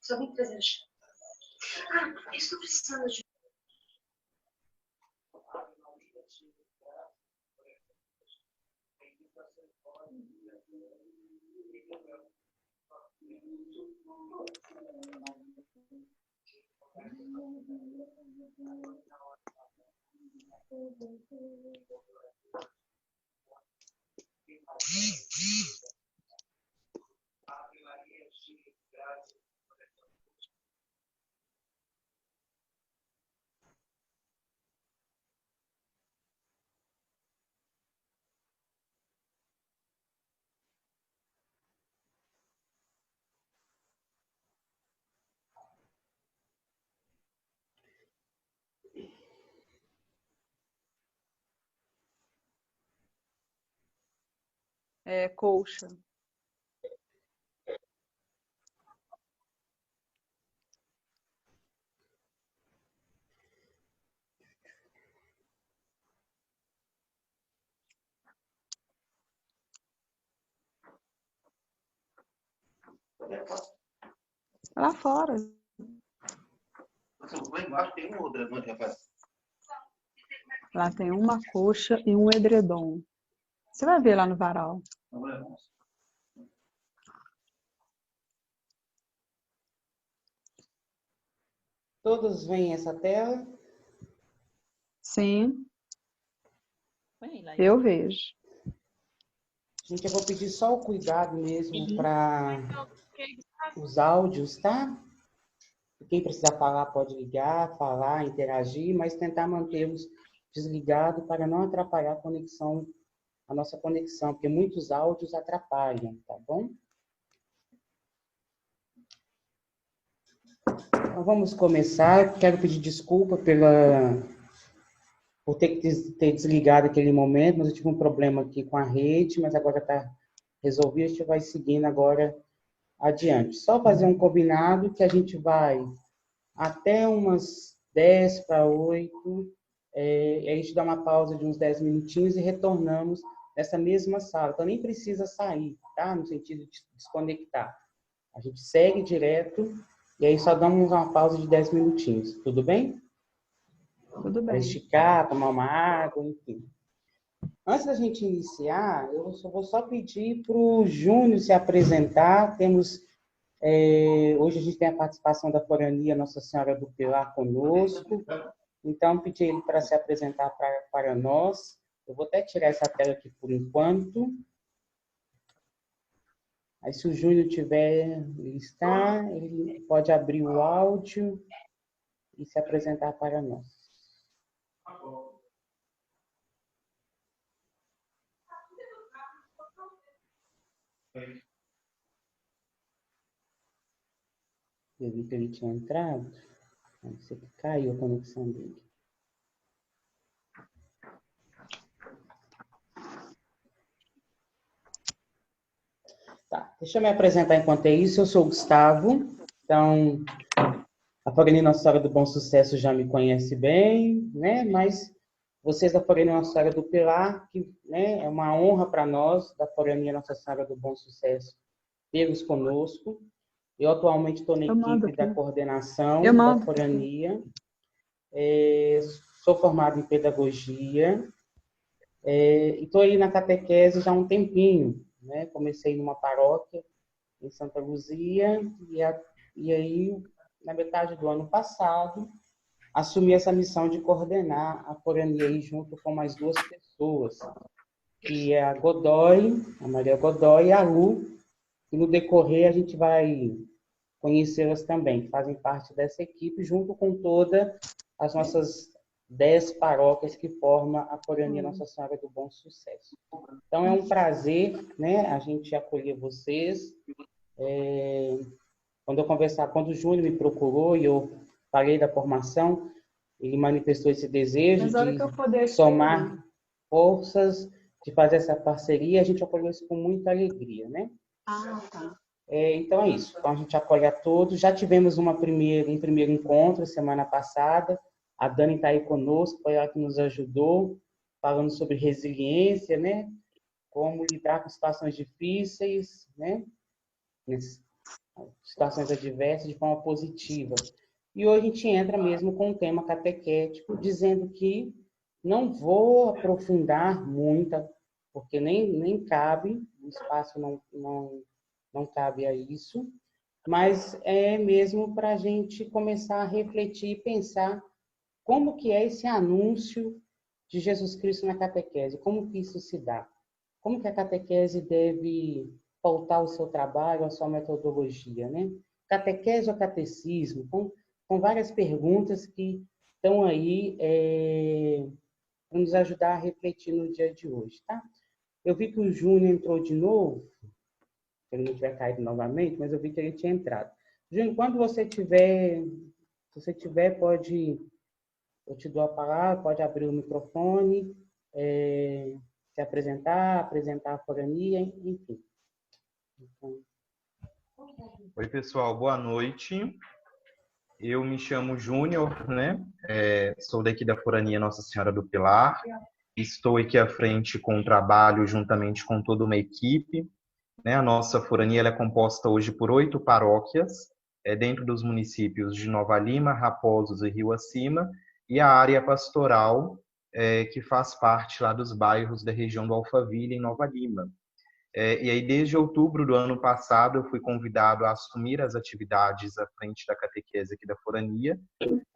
Só vim trazer as... Ah, eu estou precisando de... Colcha. Lá fora. Lá tem uma colcha e um edredom. Você vai ver lá no varal. Todos veem essa tela? Sim, eu vejo. Gente, eu vou pedir só o cuidado mesmo para os áudios, tá? Quem precisar falar pode ligar, falar, interagir, mas tentar mantê-los desligados para não atrapalhar a conexão, a nossa conexão, porque muitos áudios atrapalham, tá bom? Então, vamos começar. Quero pedir desculpa por ter que ter desligado aquele momento, mas eu tive um problema aqui com a rede, mas agora está resolvido, a gente vai seguindo agora adiante. Só fazer um combinado que a gente vai até umas 10 para 8, a gente dá uma pausa de uns 10 minutinhos e retornamos nessa mesma sala. Então, nem precisa sair, tá? No sentido de desconectar. A gente segue direto e aí só damos uma pausa de 10 minutinhos. Tudo bem? Tudo Para bem. esticar, tomar uma água, enfim. Antes da gente iniciar, eu vou só pedir para o Júnior se apresentar. Hoje a gente tem a participação da Forania Nossa Senhora do Pilar conosco. Então, pedi ele para se apresentar para nós. Eu vou até tirar essa tela aqui por enquanto. Aí, se o Júnior ele pode abrir o áudio e se apresentar para nós. Eu vi que ele tinha entrado. Não sei que caiu a conexão dele. Tá, deixa eu me apresentar enquanto é isso. Eu sou o Gustavo. Então, a Forania Nossa Senhora do Bom Sucesso já me conhece bem, né? Mas vocês da Forania Nossa Senhora do Pilar, que, né, é uma honra para nós, da Forania Nossa Senhora do Bom Sucesso, tê-los conosco. Eu atualmente estou na equipe da coordenação da Forania. Sou formado em pedagogia e estou aí na catequese já há um tempinho, né? Comecei numa paróquia em Santa Luzia e aí, na metade do ano passado, assumi essa missão de coordenar a Forania aí junto com mais 2 pessoas, que é a Godoy, a Maria Godoy e a Lu, e no decorrer a gente vai conhecê-las também, que fazem parte dessa equipe, junto com todas as nossas 10 paróquias que formam a Forania Nossa Senhora do Bom Sucesso. Então, é um prazer, né, a gente acolher vocês. Quando o Júnior me procurou e eu falei da formação, ele manifestou esse desejo de somar forças, de fazer essa parceria, a gente acolheu isso com muita alegria, né? Ah, tá. Então é isso. Então a gente acolhe a todos. Já tivemos um primeiro encontro semana passada. A Dani está aí conosco, foi ela que nos ajudou, falando sobre resiliência, né? Como lidar com situações difíceis, né? Situações adversas de forma positiva. E hoje a gente entra mesmo com um tema catequético, dizendo que não vou aprofundar muito, porque nem cabe, o espaço não cabe a isso, mas é mesmo para a gente começar a refletir e pensar como que é esse anúncio de Jesus Cristo na catequese, como que isso se dá, como que a catequese deve pautar o seu trabalho, a sua metodologia, né? Catequese ou catecismo? Com várias perguntas que estão aí para nos ajudar a refletir no dia de hoje, tá? Eu vi que o Júnior entrou de novo, se ele não tiver caído novamente, mas eu vi que ele tinha entrado. Júnior, quando você tiver, se você tiver, eu te dou a palavra, pode abrir o microfone, se apresentar a forania, enfim. Então... Oi, pessoal, boa noite. Eu me chamo Júnior, né? Sou daqui da Forania Nossa Senhora do Pilar. Estou aqui à frente com o trabalho juntamente com toda uma equipe, né? A nossa Forania ela é composta hoje por 8 paróquias, dentro dos municípios de Nova Lima, Raposos e Rio Acima, e a área pastoral, que faz parte lá dos bairros da região do Alphaville, em Nova Lima. E aí, desde outubro do ano passado, eu fui convidado a assumir as atividades à frente da catequese aqui da Forania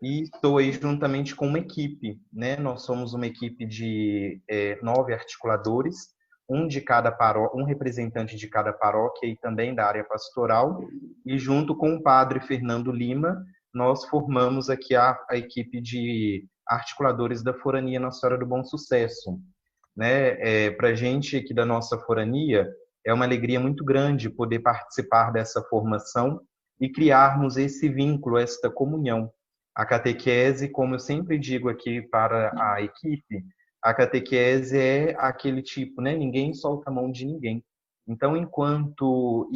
e estou aí juntamente com uma equipe, né? Nós somos uma equipe de 9 articuladores, um representante de cada paróquia e também da área pastoral, e junto com o padre Fernando Lima, nós formamos aqui a equipe de articuladores da Forania Nossa Senhora do Bom Sucesso. Né? Para a gente aqui da nossa forania, é uma alegria muito grande poder participar dessa formação e criarmos esse vínculo, esta comunhão. A catequese, como eu sempre digo aqui para a equipe, a catequese é aquele tipo, né? Ninguém solta a mão de ninguém. Então, enquanto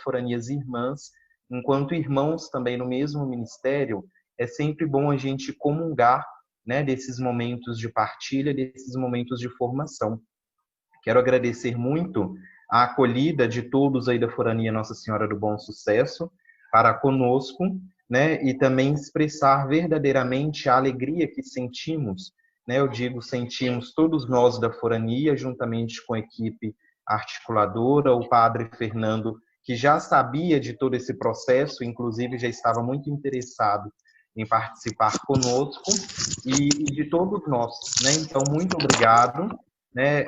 foranias irmãs, enquanto irmãos também no mesmo ministério, é sempre bom a gente comungar, né, desses momentos de partilha, desses momentos de formação. Quero agradecer muito a acolhida de todos aí da Forania Nossa Senhora do Bom Sucesso para conosco, né, e também expressar verdadeiramente a alegria que sentimos, né, eu digo sentimos todos nós da Forania, juntamente com a equipe articuladora, o padre Fernando, que já sabia de todo esse processo, inclusive já estava muito interessado em participar conosco e de todos nós, né? Então, muito obrigado, né?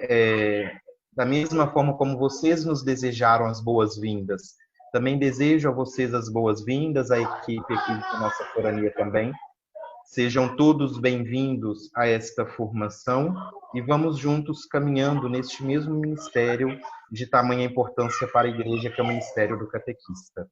Da mesma forma como vocês nos desejaram as boas-vindas, também desejo a vocês as boas-vindas, a equipe aqui da nossa forania também. Sejam todos bem-vindos a esta formação e vamos juntos caminhando neste mesmo ministério de tamanha importância para a igreja, que é o ministério do catequista.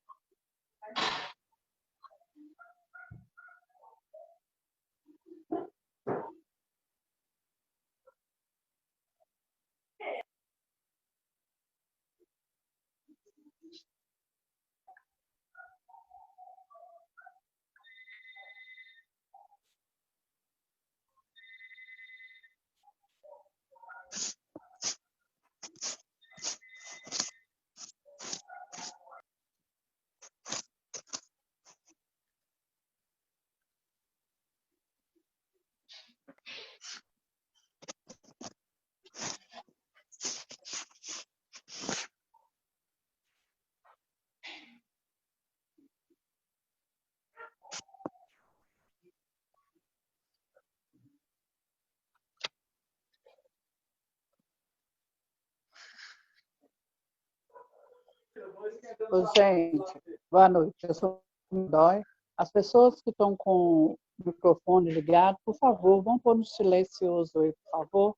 Gente, boa noite. Eu sou o Dói. As pessoas que estão com o microfone ligado, por favor, vão pôr no silencioso aí, por favor,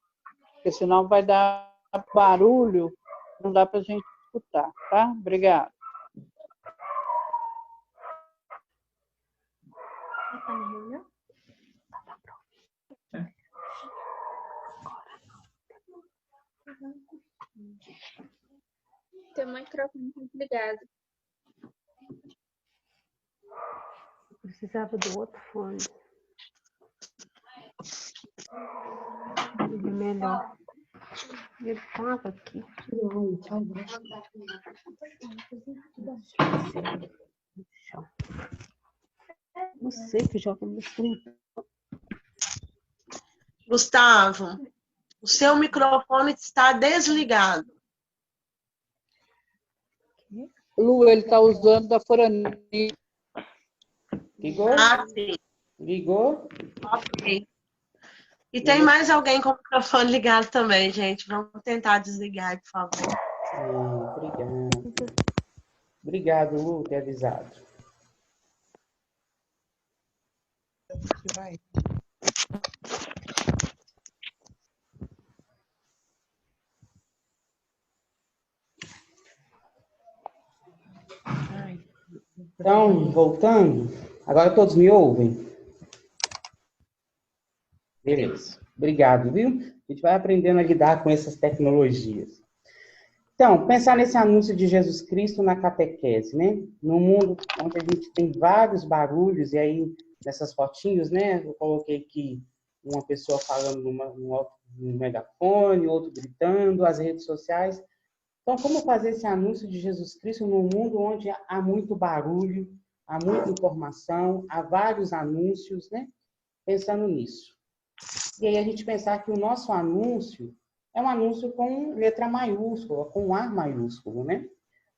porque senão vai dar barulho, não dá para a gente escutar, tá? Obrigada. Então, seu microfone tá desligado. Precisava do outro fone. Ele é melhor. Ele estava aqui. Não sei que joga no stream. Gustavo, o seu microfone está desligado. Lu, ele está usando da Forani. Ligou? Ah, sim. Ligou? Ok. E tem mais alguém com o microfone ligado também, gente. Vamos tentar desligar, por favor. Obrigado. Obrigado, Lu, ter avisado. Então, voltando, agora todos me ouvem? Beleza. Obrigado, viu? A gente vai aprendendo a lidar com essas tecnologias. Então, pensar nesse anúncio de Jesus Cristo na catequese, né? Num mundo onde a gente tem vários barulhos, e aí, nessas fotinhos, né? Eu coloquei aqui uma pessoa falando num megafone, outro gritando, as redes sociais. Então, como fazer esse anúncio de Jesus Cristo num mundo onde há muito barulho, há muita informação, há vários anúncios, né? Pensando nisso. E aí a gente pensar que o nosso anúncio é um anúncio com letra maiúscula, com A maiúsculo, né?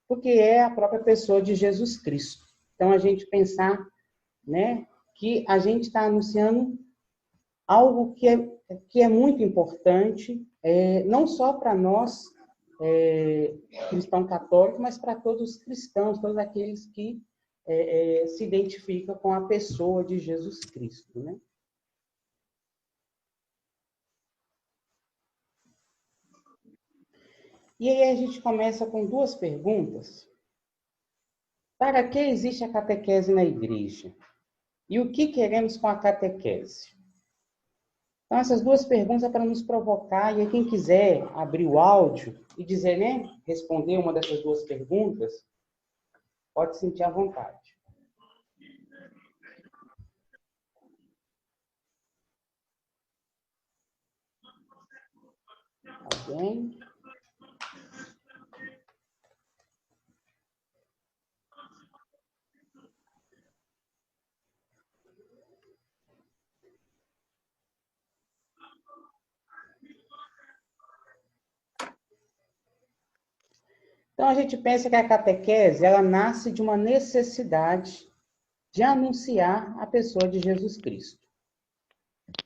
Porque é a própria pessoa de Jesus Cristo. Então, a gente pensar, né, que a gente está anunciando algo que é muito importante, não só para nós, cristão católico, mas para todos os cristãos, todos aqueles que se identificam com a pessoa de Jesus Cristo, né? E aí a gente começa com duas perguntas. Para que existe a catequese na igreja? E o que queremos com a catequese? Então, essas duas perguntas é para nos provocar, e aí quem quiser abrir o áudio e dizer, né, responder uma dessas duas perguntas, pode sentir à vontade. Alguém? Então, a gente pensa que a catequese, ela nasce de uma necessidade de anunciar a pessoa de Jesus Cristo,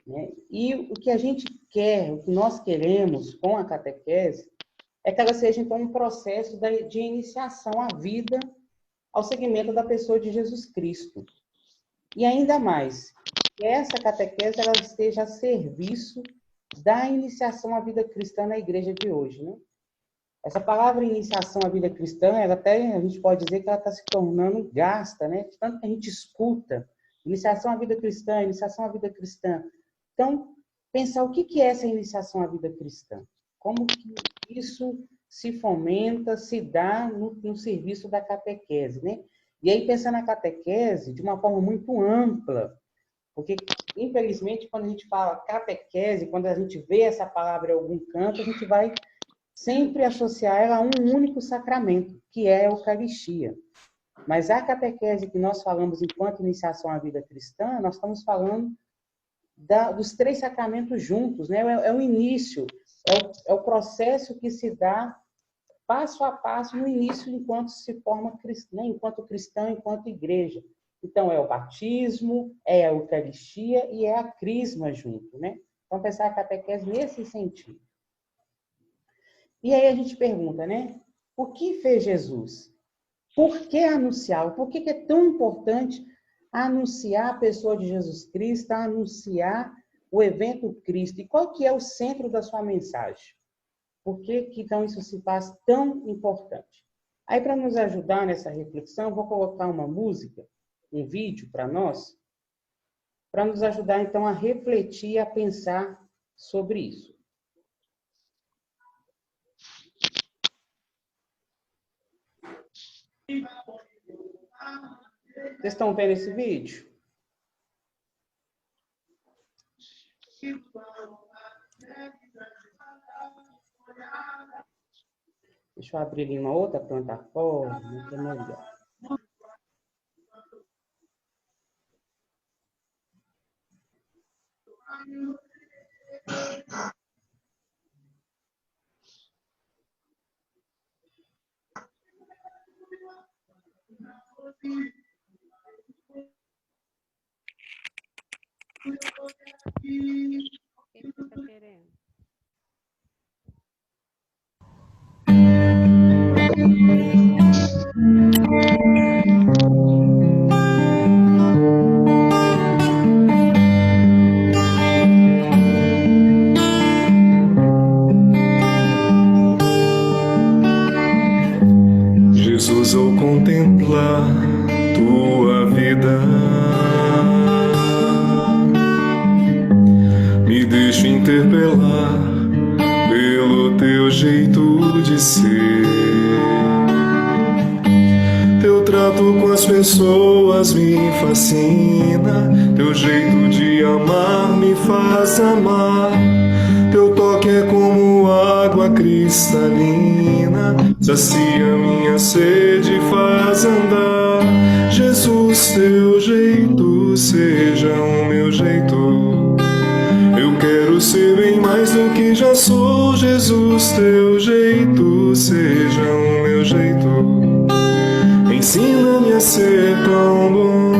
né? E o que a gente quer, o que nós queremos com a catequese, é que ela seja, então, um processo de iniciação à vida, ao seguimento da pessoa de Jesus Cristo. E ainda mais, que essa catequese ela esteja a serviço da iniciação à vida cristã na igreja de hoje, né? Essa palavra iniciação à vida cristã, ela até, a gente pode dizer que ela está se tornando gasta, né? Tanto que a gente escuta, iniciação à vida cristã, iniciação à vida cristã. Então, pensar o que é essa iniciação à vida cristã? Como que isso se fomenta, se dá no serviço da catequese, né? E aí, pensar na catequese de uma forma muito ampla, porque, infelizmente, quando a gente fala catequese, quando a gente vê essa palavra em algum canto, a gente vai sempre associar ela a um único sacramento, que é a Eucaristia. Mas a catequese que nós falamos enquanto iniciação à vida cristã, nós estamos falando dos três sacramentos juntos, né? É o início, é o processo que se dá passo a passo no início, enquanto se forma cristã, enquanto cristão, enquanto igreja. Então, é o batismo, é a Eucaristia e é a crisma junto, né? Então, pensar a catequese nesse sentido. E aí a gente pergunta, né? O que fez Jesus? Por que anunciar? Por que é tão importante anunciar a pessoa de Jesus Cristo, anunciar o evento Cristo? E qual que é o centro da sua mensagem? Por que então isso se faz tão importante? Aí, para nos ajudar nessa reflexão, vou colocar uma música, um vídeo para nós, para nos ajudar, então, a refletir, a pensar sobre isso. Vocês estão vendo esse vídeo? Deixa eu abrir em uma outra plataforma, que é melhor. O que você está querendo? Jesus, ao contemplar tua vida, me deixo interpelar pelo teu jeito de ser. Teu trato com as pessoas me fascina, teu jeito de amar me faz amar. Teu toque é como água cristalina, sacia minha sede e faz andar. Jesus, teu jeito seja o meu jeito. Eu quero ser bem mais do que já sou. Jesus, teu jeito seja o meu jeito. Ensina-me a ser tão bom.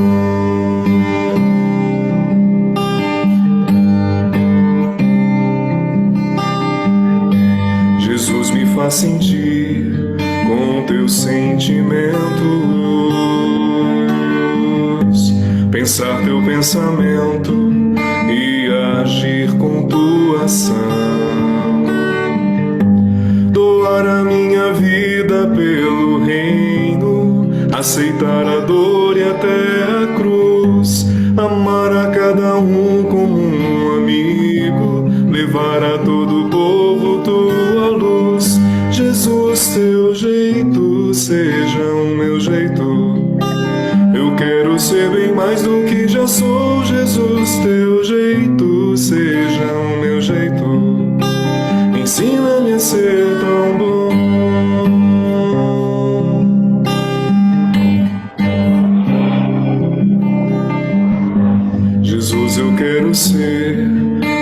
Jesus, me faz sentir com teus sentimentos, pensar teu pensamento e agir com tua ação. Doar a minha vida pelo reino, aceitar a dor e até a cruz, amar a cada um como um amigo, levar a todo o povo tua luz. Jesus, teu jeito seja o meu jeito. Eu quero ser bem mais do que já sou. Jesus, teu jeito seja o meu jeito. Ensina-me a ser tão bom. Jesus, eu quero ser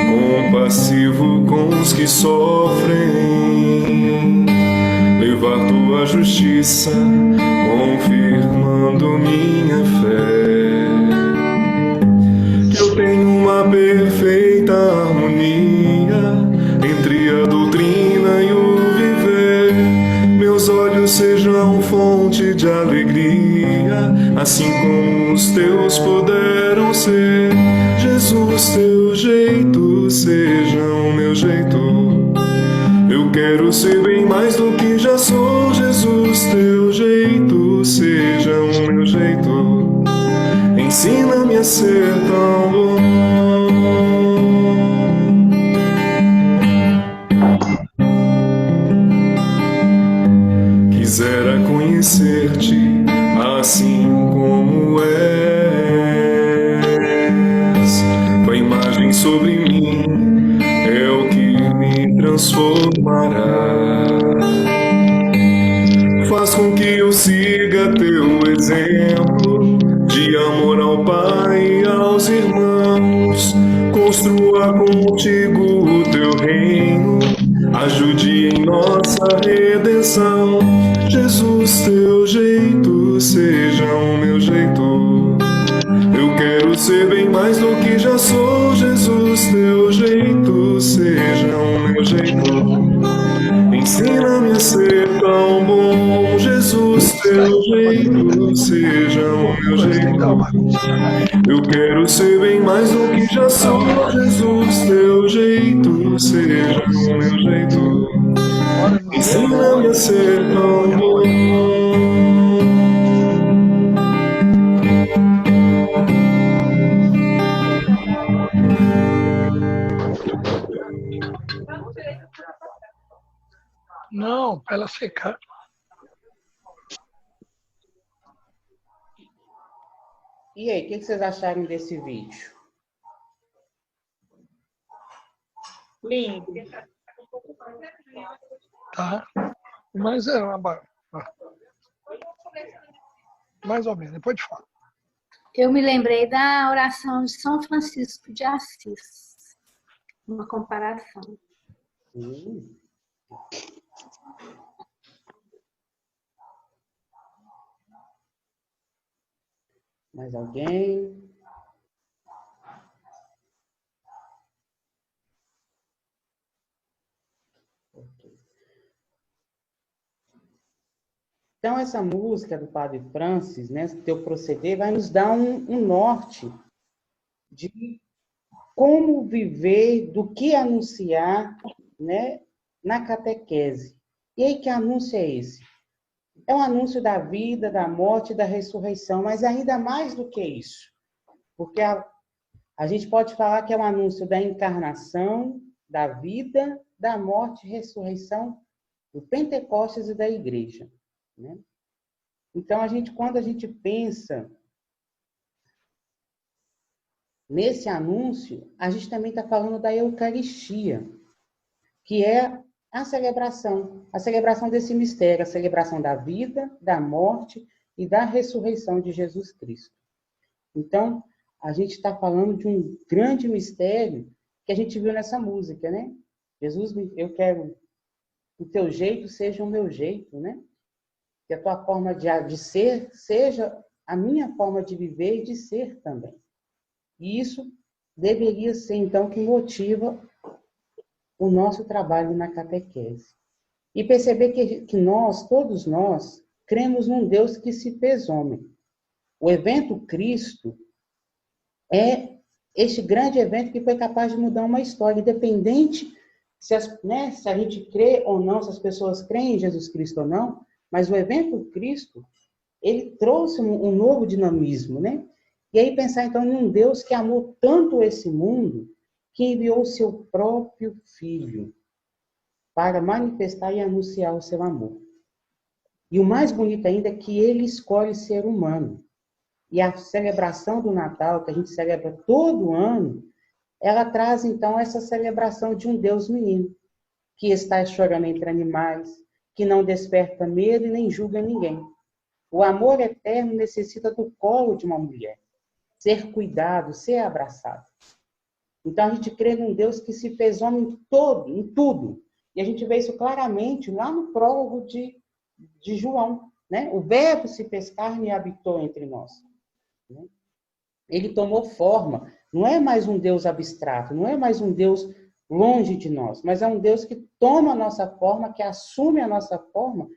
compassivo com os que sofrem, levar tua justiça, confirmando minha fé. Que eu tenho uma perfeita harmonia entre a doutrina e o viver. Meus olhos sejam fonte de alegria, assim como os teus puderam ser. Jesus, teu jeito seja o meu jeito. Eu quero ser bem mais do que já sou. Jesus, teu jeito seja o meu jeito. Ensina-me a ser tão bom. Quisera conhecer-te assim como és. Tua imagem sobre mim é o que me transformará. Faz com que eu siga teu exemplo de amor ao Pai e aos irmãos. Construa contigo o teu reino, ajude em nossa redenção. Jesus, teu jeito seja o meu jeito. Eu quero ser bem mais do que já sou. Jesus, teu jeito seja o meu jeito. Ensina-me a ser tão bom. Jesus, teu jeito seja o meu jeito. Eu quero ser bem mais do que já sou. Jesus, teu jeito seja o meu jeito. Ensina-me a ser tão bom. Não, para ela secar. E aí, o que vocês acharam desse vídeo? Lindo. Tá? Mas mais ou menos, depois te falo. Eu me lembrei da oração de São Francisco de Assis. Uma comparação. Mais alguém? Então, essa música do Padre Francis, né, Teu Proceder, vai nos dar um norte de como viver, do que anunciar, né, na catequese. E aí, que anúncio é esse? É um anúncio da vida, da morte e da ressurreição, mas ainda mais do que isso. Porque a gente pode falar que é um anúncio da encarnação, da vida, da morte e ressurreição do Pentecostes e da Igreja. Né? Então, quando a gente pensa nesse anúncio, a gente também está falando da Eucaristia, que é a celebração desse mistério, a celebração da vida, da morte e da ressurreição de Jesus Cristo. Então, a gente está falando de um grande mistério que a gente viu nessa música, né? Jesus, eu quero que o teu jeito seja o meu jeito, né? Que a tua forma de ser seja a minha forma de viver e de ser também. E isso deveria ser, então, que motiva o nosso trabalho na catequese. E perceber que nós, todos nós, cremos num Deus que se fez homem. O evento Cristo é este grande evento que foi capaz de mudar uma história, independente se a gente crê ou não, se as pessoas creem em Jesus Cristo ou não, mas o evento Cristo, ele trouxe um novo dinamismo, né? E aí pensar, então, em um Deus que amou tanto esse mundo, que enviou o seu próprio Filho para manifestar e anunciar o seu amor. E o mais bonito ainda é que ele escolhe ser humano. E a celebração do Natal, que a gente celebra todo ano, ela traz, então, essa celebração de um Deus menino, que está chorando entre animais, que não desperta medo e nem julga ninguém. O amor eterno necessita do colo de uma mulher, ser cuidado, ser abraçado. Então, a gente crê num Deus que se fez homem em tudo. E a gente vê isso claramente lá no prólogo de João. Né? O Verbo se fez carne e habitou entre nós. Né? Ele tomou forma. Não é mais um Deus abstrato, não é mais um Deus longe de nós, mas é um Deus que toma a nossa forma, que assume a nossa forma,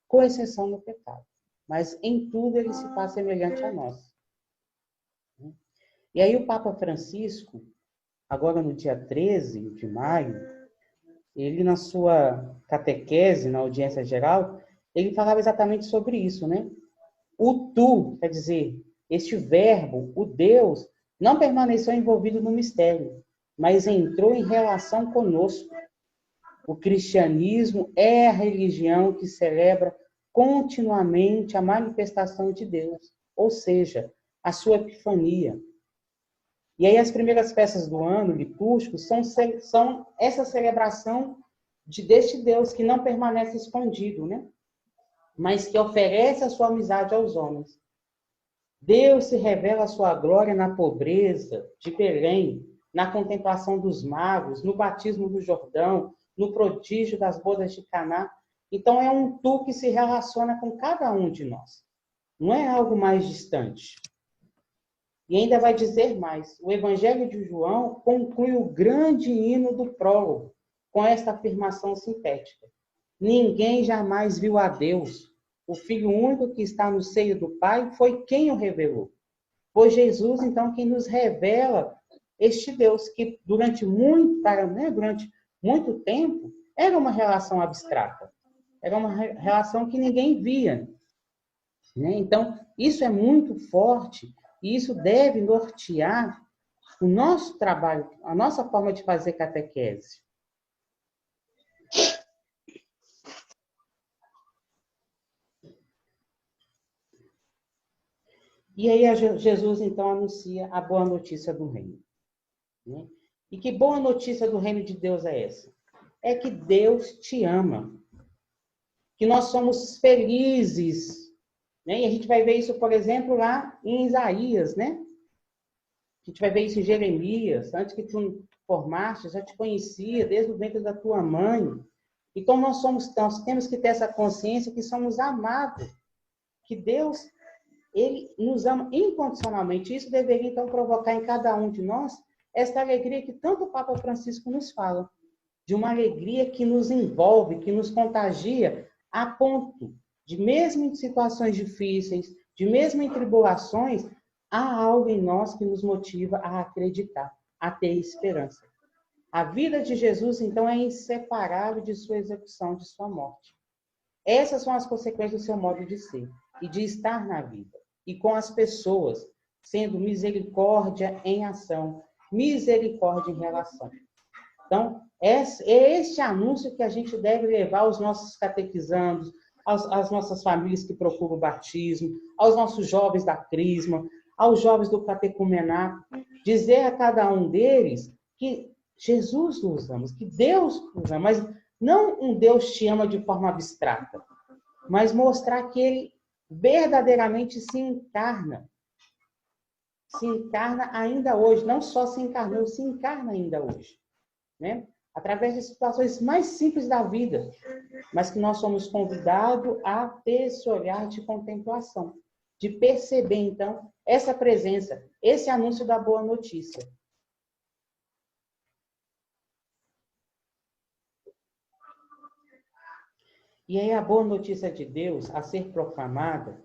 com exceção no pecado. Mas em tudo ele se faz semelhante a nós. E aí o Papa Francisco, agora no dia 13 de maio, ele na sua catequese, na audiência geral, ele falava exatamente sobre isso, né? O tu, quer dizer, este verbo, o Deus, não permaneceu envolvido no mistério, mas entrou em relação conosco. O cristianismo é a religião que celebra continuamente a manifestação de Deus, ou seja, a sua epifania. E aí as primeiras festas do ano litúrgico são essa celebração deste Deus que não permanece escondido, né? Mas que oferece a sua amizade aos homens. Deus se revela a sua glória na pobreza de Belém, na contemplação dos magos, no batismo do Jordão, no prodígio das bodas de Caná. Então é um tu que se relaciona com cada um de nós. Não é algo mais distante. E ainda vai dizer mais. O Evangelho de João conclui o grande hino do prólogo com esta afirmação sintética. Ninguém jamais viu a Deus. O Filho único que está no seio do Pai foi quem o revelou. Foi Jesus, então, quem nos revela este Deus que durante muito tempo era uma relação abstrata. Era uma relação que ninguém via. Né? Então, isso é muito forte e isso deve nortear o nosso trabalho, a nossa forma de fazer catequese. E aí Jesus, então, anuncia a boa notícia do reino. Né? E que boa notícia do reino de Deus é essa? É que Deus te ama. Que nós somos felizes. Né? E a gente vai ver isso, por exemplo, lá em Isaías, né? A gente vai ver isso em Jeremias. Antes que tu formaste, já te conhecia, desde o ventre da tua mãe. Então, nós temos que ter essa consciência que somos amados. Que Deus, Ele nos ama incondicionalmente. Isso deveria, então, provocar em cada um de nós esta alegria que tanto o Papa Francisco nos fala. De uma alegria que nos envolve, que nos contagia, a ponto de, mesmo em situações difíceis, de mesmo em tribulações, há algo em nós que nos motiva a acreditar, a ter esperança. A vida de Jesus, então, é inseparável de sua execução, de sua morte. Essas são as consequências do seu modo de ser e de estar na vida. E com as pessoas, sendo misericórdia em ação, misericórdia em relação. Então, é este anúncio que a gente deve levar aos nossos catequizandos, às nossas famílias que procuram o batismo, aos nossos jovens da crisma, aos jovens do catecumenato, dizer a cada um deles que Jesus nos ama, que Deus nos ama, mas não um Deus te ama de forma abstrata, mas mostrar que Ele verdadeiramente se encarna ainda hoje, não só se encarnou, se encarna ainda hoje, né? Através de situações mais simples da vida, mas que nós somos convidados a ter esse olhar de contemplação, de perceber, então, essa presença, esse anúncio da boa notícia. E aí a boa notícia de Deus a ser proclamada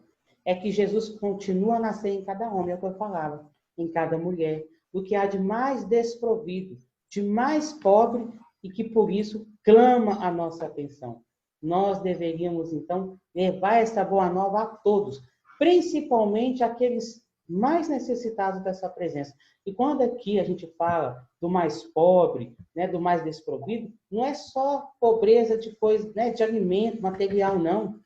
é que Jesus continua a nascer em cada homem, é o que eu falava, em cada mulher, do que há de mais desprovido, de mais pobre e que por isso clama a nossa atenção. Nós deveríamos, então, levar essa boa nova a todos, principalmente aqueles mais necessitados dessa presença. E quando aqui a gente fala do mais pobre, né, do mais desprovido, não é só pobreza de coisa, né, de alimento, material, não.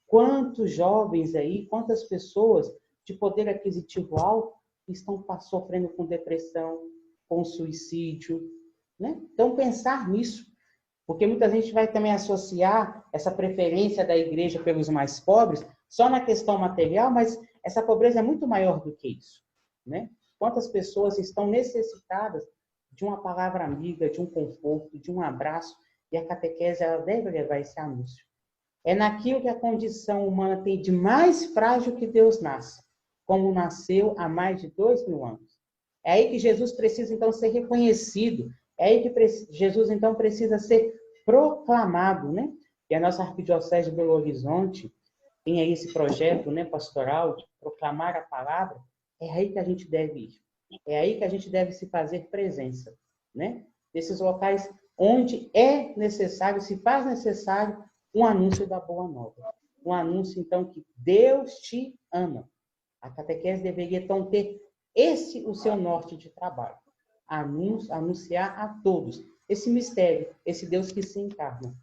Quantos jovens aí, quantas pessoas de poder aquisitivo alto estão sofrendo com depressão, com suicídio, né? Então, pensar nisso, porque muita gente vai também associar essa preferência da igreja pelos mais pobres só na questão material, mas essa pobreza é muito maior do que isso, né? Quantas pessoas estão necessitadas de uma palavra amiga, de um conforto, de um abraço, e a catequese ela deve levar esse anúncio. É naquilo que a condição humana tem de mais frágil que Deus nasce, como nasceu há mais de 2000 anos. É aí que Jesus precisa, então, ser reconhecido. É aí que Jesus, então, precisa ser proclamado, né? E a nossa Arquidiocese de Belo Horizonte tem aí esse projeto, né, pastoral, de proclamar a palavra. É aí que a gente deve ir. É aí que a gente deve se fazer presença, né? Nesses locais onde é necessário, se faz necessário, um anúncio da boa nova. Um anúncio, então, que Deus te ama. A catequese deveria, então, ter esse o seu norte de trabalho. Anunciar a todos esse mistério, esse Deus que se encarna.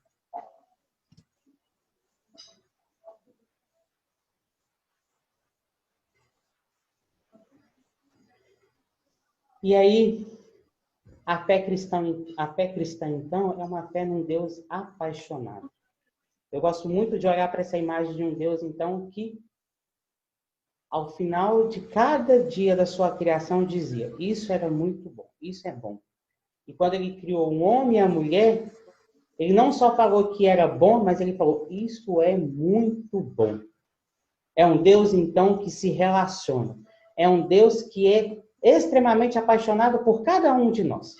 E aí, a fé cristã, então, é uma fé num Deus apaixonado. Eu gosto muito de olhar para essa imagem de um Deus, então, que ao final de cada dia da sua criação dizia, isso era muito bom, isso é bom. E quando ele criou o homem e a mulher, ele não só falou que era bom, mas ele falou, isso é muito bom. É um Deus, então, que se relaciona. É um Deus que é extremamente apaixonado por cada um de nós.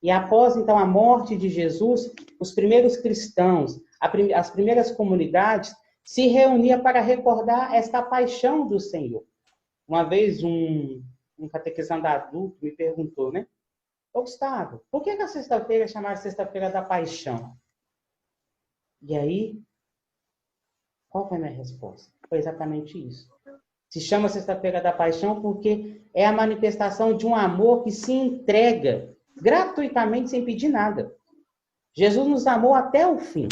E após, então, a morte de Jesus, os primeiros cristãos, as primeiras comunidades, se reuniam para recordar esta paixão do Senhor. Uma vez, um catequizando adulto me perguntou, né? Ô, Gustavo, por que a sexta-feira é chamada Sexta-feira da Paixão? E aí, qual foi a minha resposta? Foi exatamente isso. Se chama Sexta-feira da Paixão porque é a manifestação de um amor que se entrega gratuitamente, sem pedir nada. Jesus nos amou até o fim.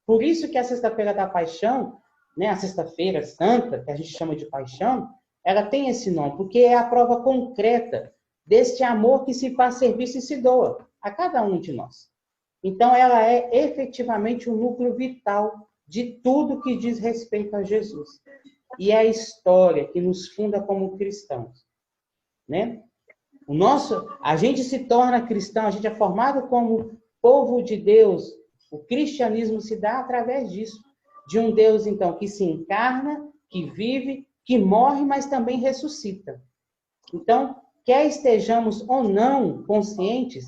Por isso que a Sexta-feira da Paixão, né, a Sexta-feira Santa, que a gente chama de Paixão, Ela tem esse nome, porque é a prova concreta deste amor que se faz serviço e se doa a cada um de nós. Então, ela é efetivamente o núcleo vital de tudo que diz respeito a Jesus. E é a história que nos funda como cristãos, né? A gente se torna cristão, a gente é formado como povo de Deus. O cristianismo se dá através disso, de um Deus, então, que se encarna, que vive, que morre, mas também ressuscita. Então, quer estejamos ou não conscientes,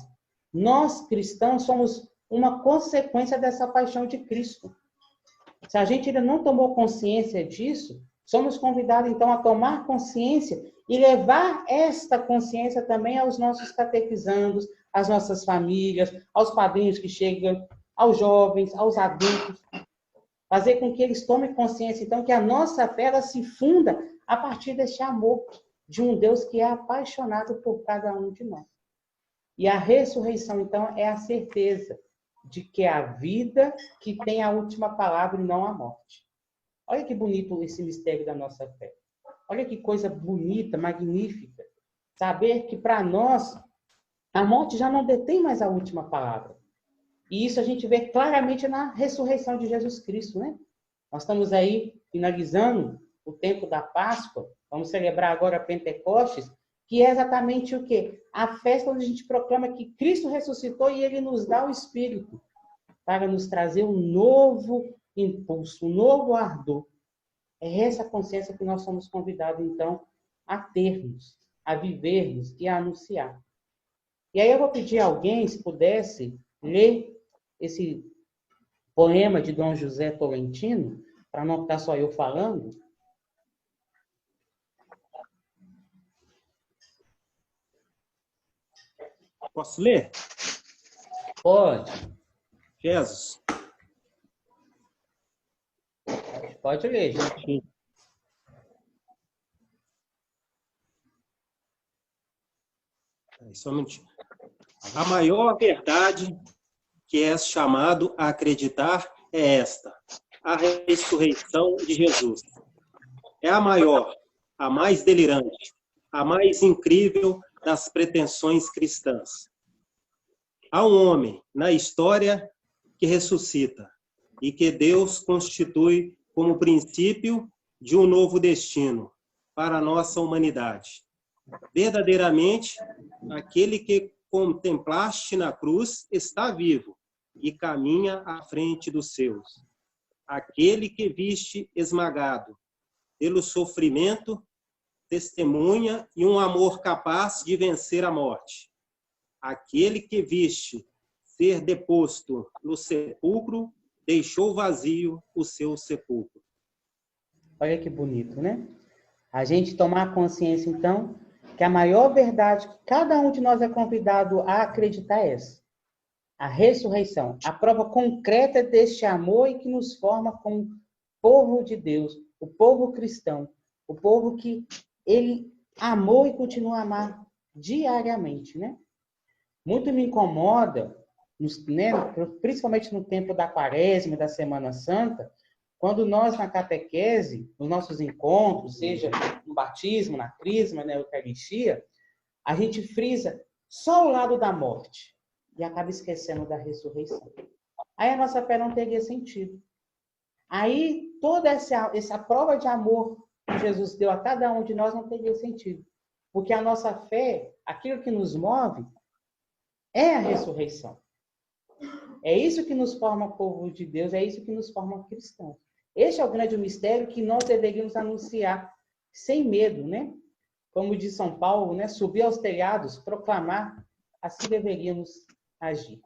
nós cristãos somos uma consequência dessa paixão de Cristo. Se a gente ainda não tomou consciência disso, somos convidados, então, a tomar consciência e levar esta consciência também aos nossos catequizandos, às nossas famílias, aos padrinhos que chegam, aos jovens, aos adultos. Fazer com que eles tomem consciência, então, que a nossa fé ela se funda a partir deste amor de um Deus que é apaixonado por cada um de nós. E a ressurreição, então, é a certeza de que é a vida que tem a última palavra e não a morte. Olha que bonito esse mistério da nossa fé. Olha que coisa bonita, magnífica. Saber que para nós a morte já não detém mais a última palavra. E isso a gente vê claramente na ressurreição de Jesus Cristo, né? Nós estamos aí finalizando o tempo da Páscoa. Vamos celebrar agora Pentecostes, que é exatamente o quê? A festa onde a gente proclama que Cristo ressuscitou e Ele nos dá o Espírito para nos trazer um novo impulso, um novo ardor. É essa consciência que nós somos convidados, então, a termos, a vivermos e a anunciar. E aí eu vou pedir a alguém, se pudesse, ler esse poema de Dom José Tolentino, para não ficar só eu falando. Posso ler? Pode. Jesus. Pode ler, gente. Só um minutinho. A maior verdade que és chamado a acreditar é esta: a ressurreição de Jesus. É a maior, a mais delirante, a mais incrível das pretensões cristãs. Há um homem na história que ressuscita e que Deus constitui como princípio de um novo destino para a nossa humanidade. Verdadeiramente, aquele que contemplaste na cruz está vivo e caminha à frente dos seus. Aquele que viste esmagado pelo sofrimento, testemunha e um amor capaz de vencer a morte. Aquele que viste ser deposto no sepulcro, deixou vazio o seu sepulcro. Olha que bonito, né? A gente tomar consciência, então, que a maior verdade que cada um de nós é convidado a acreditar é essa. A ressurreição, a prova concreta deste amor e que nos forma como povo de Deus, o povo cristão, o povo que ele amou e continua a amar diariamente, né? Muito me incomoda, né, principalmente no tempo da Quaresma e da Semana Santa, quando nós, na catequese, nos nossos encontros, seja no batismo, na crisma, na Eucaristia, a gente frisa só o lado da morte e acaba esquecendo da ressurreição. Aí a nossa fé não teria sentido. Aí toda essa prova de amor que Jesus deu a cada um de nós não teria sentido. Porque a nossa fé, aquilo que nos move, é a ressurreição. É isso que nos forma povo de Deus, é isso que nos forma cristãos. Este é o grande mistério que nós deveríamos anunciar sem medo, né? Como diz São Paulo, né? Subir aos telhados, proclamar, assim deveríamos agir.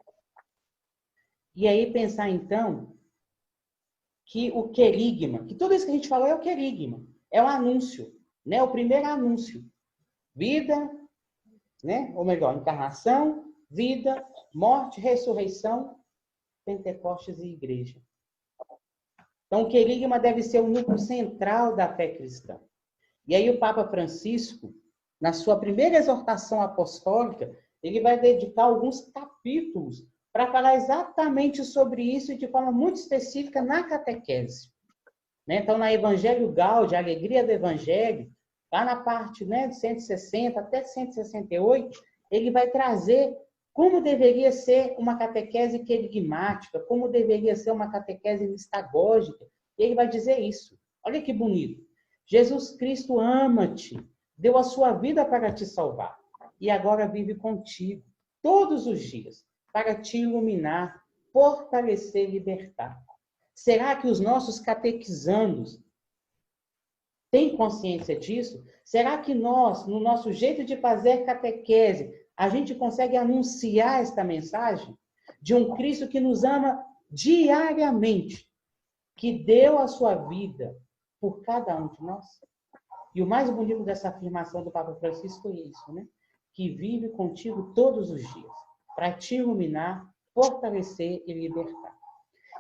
E aí pensar, então, que o querigma, que tudo isso que a gente falou é o querigma, é o anúncio, né? O primeiro anúncio. Vida, né? Ou melhor, encarnação, vida, morte, ressurreição, Pentecostes e igreja. Então, o querigma deve ser o núcleo central da fé cristã. E aí o Papa Francisco, na sua primeira exortação apostólica, ele vai dedicar alguns capítulos para falar exatamente sobre isso e de forma muito específica na catequese. Né? Então, na Evangelho Gaudium, a alegria do Evangelho, lá na parte, né, de 160 até 168, ele vai trazer como deveria ser uma catequese querigmática, como deveria ser uma catequese mistagógica. E ele vai dizer isso. Olha que bonito. Jesus Cristo ama-te, deu a sua vida para te salvar e agora vive contigo todos os dias para te iluminar, fortalecer e libertar. Será que os nossos catequizandos têm consciência disso? Será que nós, no nosso jeito de fazer catequese, a gente consegue anunciar esta mensagem de um Cristo que nos ama diariamente, que deu a sua vida por cada um de nós? E o mais bonito dessa afirmação do Papa Francisco é isso, né? Que vive contigo todos os dias, para te iluminar, fortalecer e libertar.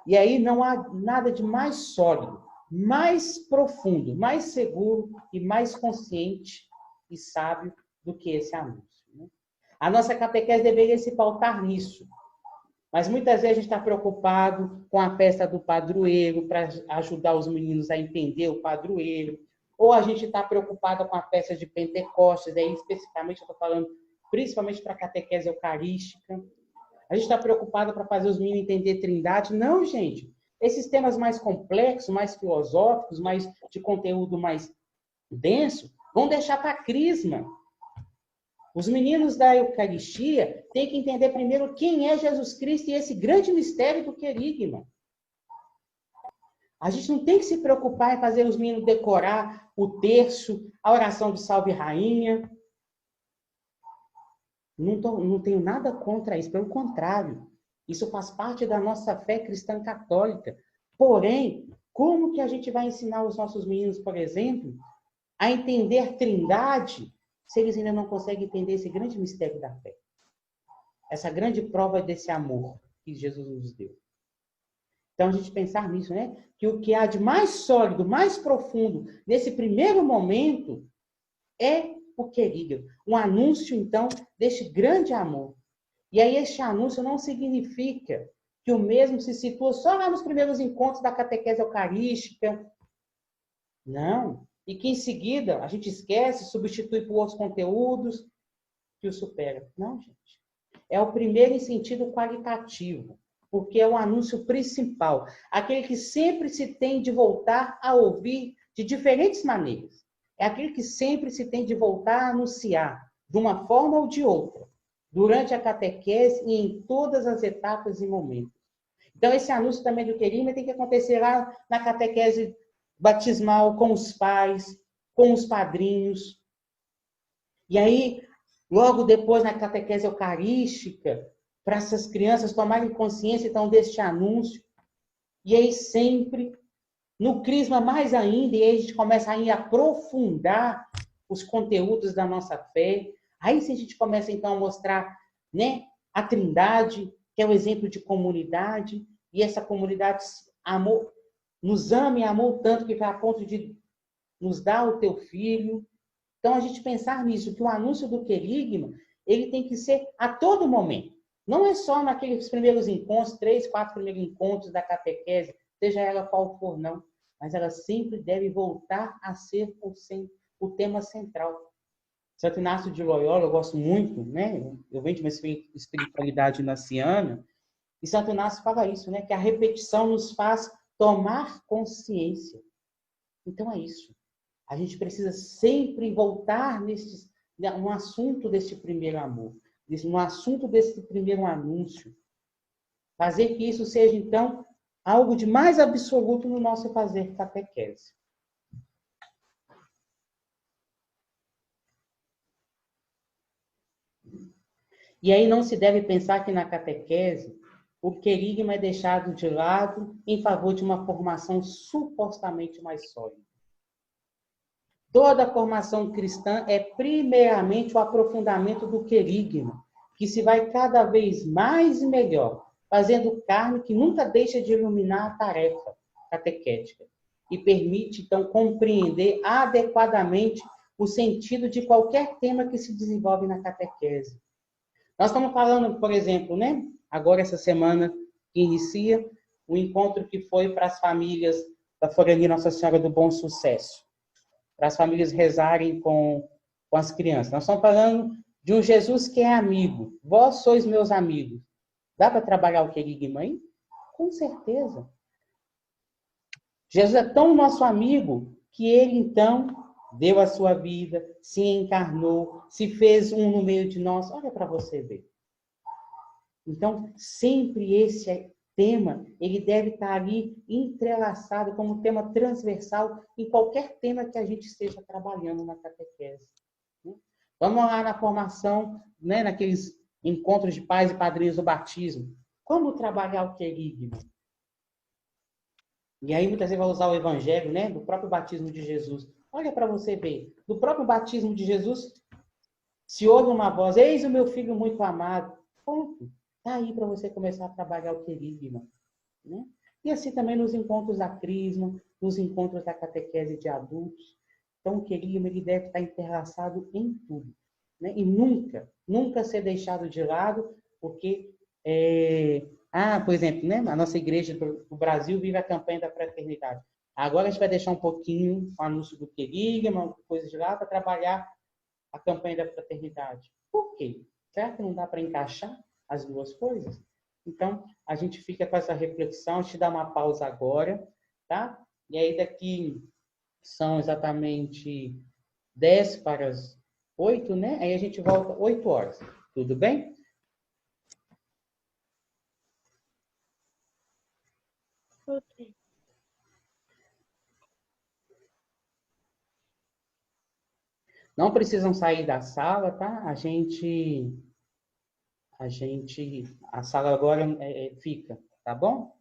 E aí não há nada de mais sólido, mais profundo, mais seguro e mais consciente e sábio do que esse anúncio, né? A nossa catequese deveria se pautar nisso. Mas muitas vezes a gente está preocupado com a festa do padroeiro, para ajudar os meninos a entender o padroeiro. Ou a gente está preocupado com a festa de Pentecostes, aí especificamente eu estou falando principalmente para a catequese eucarística. A gente está preocupado para fazer os meninos entender Trindade. Não, gente. Esses temas mais complexos, mais filosóficos, mais de conteúdo mais denso, vão deixar para a crisma. Os meninos da Eucaristia têm que entender primeiro quem é Jesus Cristo e esse grande mistério do querigma. A gente não tem que se preocupar em fazer os meninos decorar o terço, a oração de Salve Rainha. Não tenho nada contra isso, pelo contrário. Isso faz parte da nossa fé cristã católica. Porém, como que a gente vai ensinar os nossos meninos, por exemplo, a entender Trindade, se eles ainda não conseguem entender esse grande mistério da fé? Essa grande prova desse amor que Jesus nos deu. Então, a gente pensar nisso, né? Que o que há de mais sólido, mais profundo, nesse primeiro momento, é o querigma. Um anúncio, então, deste grande amor. E aí, este anúncio não significa que o mesmo se situa só lá nos primeiros encontros da catequese eucarística. Não. E que, em seguida, a gente esquece, substitui por outros conteúdos que o supera. Não, gente. É o primeiro em sentido qualitativo, porque é o anúncio principal, aquele que sempre se tem de voltar a ouvir de diferentes maneiras. É aquele que sempre se tem de voltar a anunciar, de uma forma ou de outra, durante a catequese e em todas as etapas e momentos. Então, esse anúncio também do querigma tem que acontecer lá na catequese batismal, com os pais, com os padrinhos. E aí, logo depois, na catequese eucarística, para essas crianças tomarem consciência, então, deste anúncio. E aí, sempre, no crisma mais ainda, e aí a gente começa a aprofundar os conteúdos da nossa fé. Aí sim a gente começa, então, a mostrar, né, a Trindade, que é o exemplo de comunidade, e essa comunidade amou, nos ama e amou tanto que vai a ponto de nos dar o teu filho. Então, a gente pensar nisso, que o anúncio do querigma, ele tem que ser a todo momento. Não é só naqueles primeiros encontros, 3, 4 primeiros encontros da catequese, seja ela qual for, não. Mas ela sempre deve voltar a ser o tema central. Santo Inácio de Loyola, eu gosto muito, né? Eu venho de uma espiritualidade inaciana, e Santo Inácio fala isso, né? Que a repetição nos faz tomar consciência. Então é isso. A gente precisa sempre voltar no assunto desse primeiro amor, no assunto desse primeiro anúncio. Fazer que isso seja, então, algo de mais absoluto no nosso fazer catequese. E aí não se deve pensar que na catequese o querigma é deixado de lado em favor de uma formação supostamente mais sólida. Toda a formação cristã é primeiramente o aprofundamento do querigma, que se vai cada vez mais e melhor, fazendo carne que nunca deixa de iluminar a tarefa catequética e permite, então, compreender adequadamente o sentido de qualquer tema que se desenvolve na catequese. Nós estamos falando, por exemplo, né? Agora, essa semana que inicia, o encontro que foi para as famílias da Forania Nossa Senhora do Bom Sucesso. para as famílias rezarem com as crianças. Nós estamos falando de um Jesus que é amigo. Vós sois meus amigos. Dá para trabalhar o querigma aí? Com certeza. Jesus é tão nosso amigo que ele, então, deu a sua vida, se encarnou, se fez um no meio de nós. Olha para você ver. Então, sempre esse tema, ele deve estar ali entrelaçado como tema transversal em qualquer tema que a gente esteja trabalhando na catequese. Vamos lá na formação, né, naqueles encontros de pais e padrinhos do batismo. Como trabalhar o querigma? E aí muitas vezes vai usar o evangelho, né, do próprio batismo de Jesus. Olha para você ver. Do próprio batismo de Jesus, se ouve uma voz, eis o meu filho muito amado. Ponto. Está aí para você começar a trabalhar o querigma. Né? E assim também nos encontros da crisma, nos encontros da catequese de adultos. Então, o querigma ele deve estar entrelaçado em tudo. Né? E nunca ser deixado de lado, porque, por exemplo, né? A nossa igreja do Brasil vive a campanha da fraternidade. Agora a gente vai deixar um pouquinho o anúncio do querigma, coisas de lá, para trabalhar a campanha da fraternidade. Por quê? Será que não dá para encaixar as duas coisas? Então, a gente fica com essa reflexão, a gente dá uma pausa agora, tá? E aí daqui são exatamente 10 para as 8, né? Aí a gente volta 8 horas. Tudo bem? Ok. Não precisam sair da sala, tá? A sala agora fica, tá bom?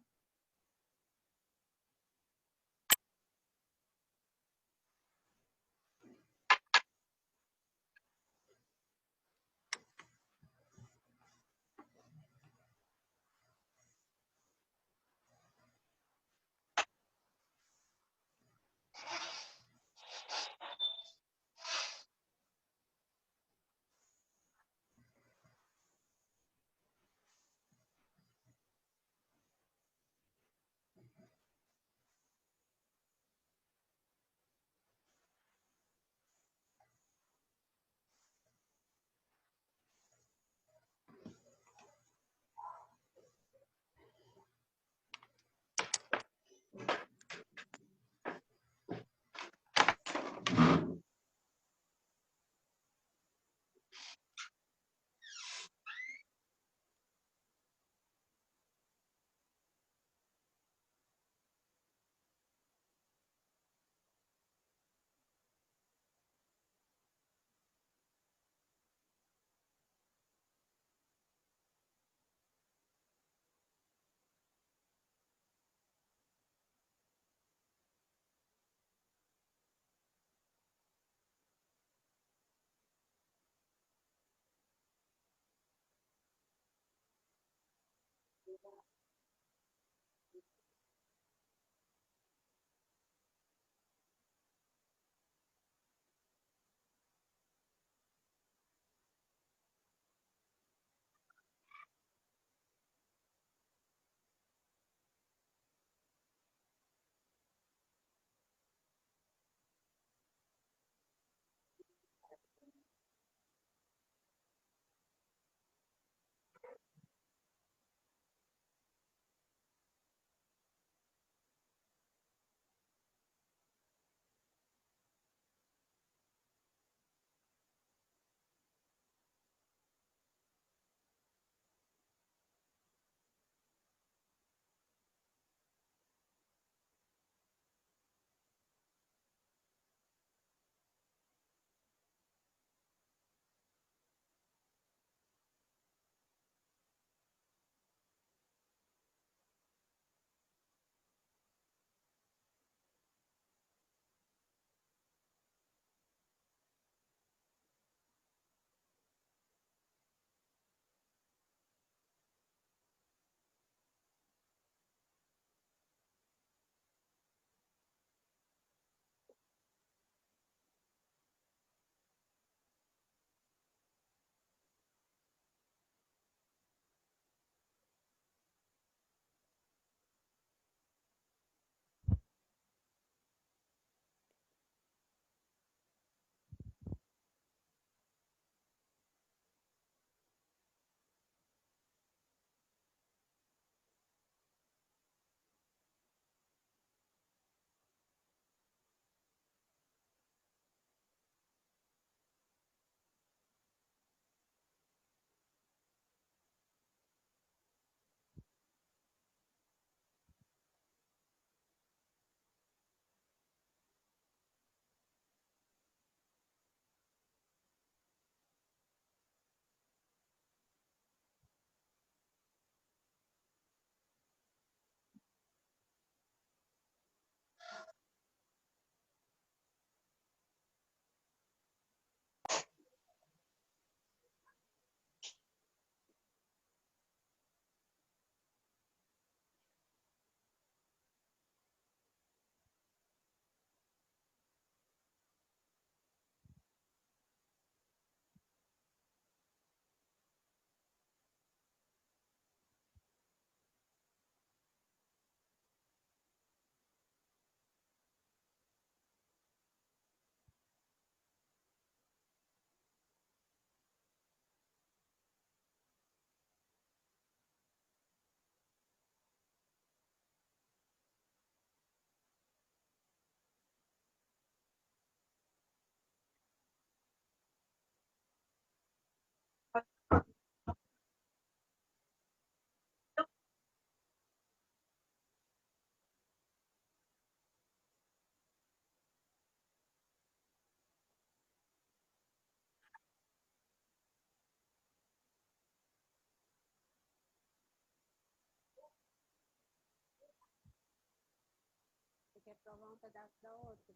provar um pedaço da outra?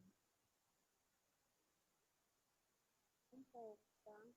Um pouco, tá?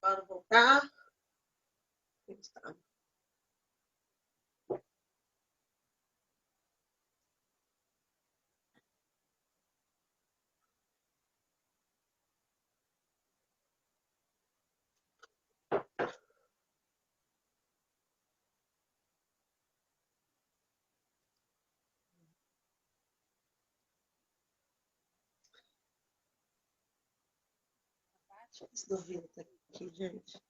Bora voltar. Estou vendo aqui, gente.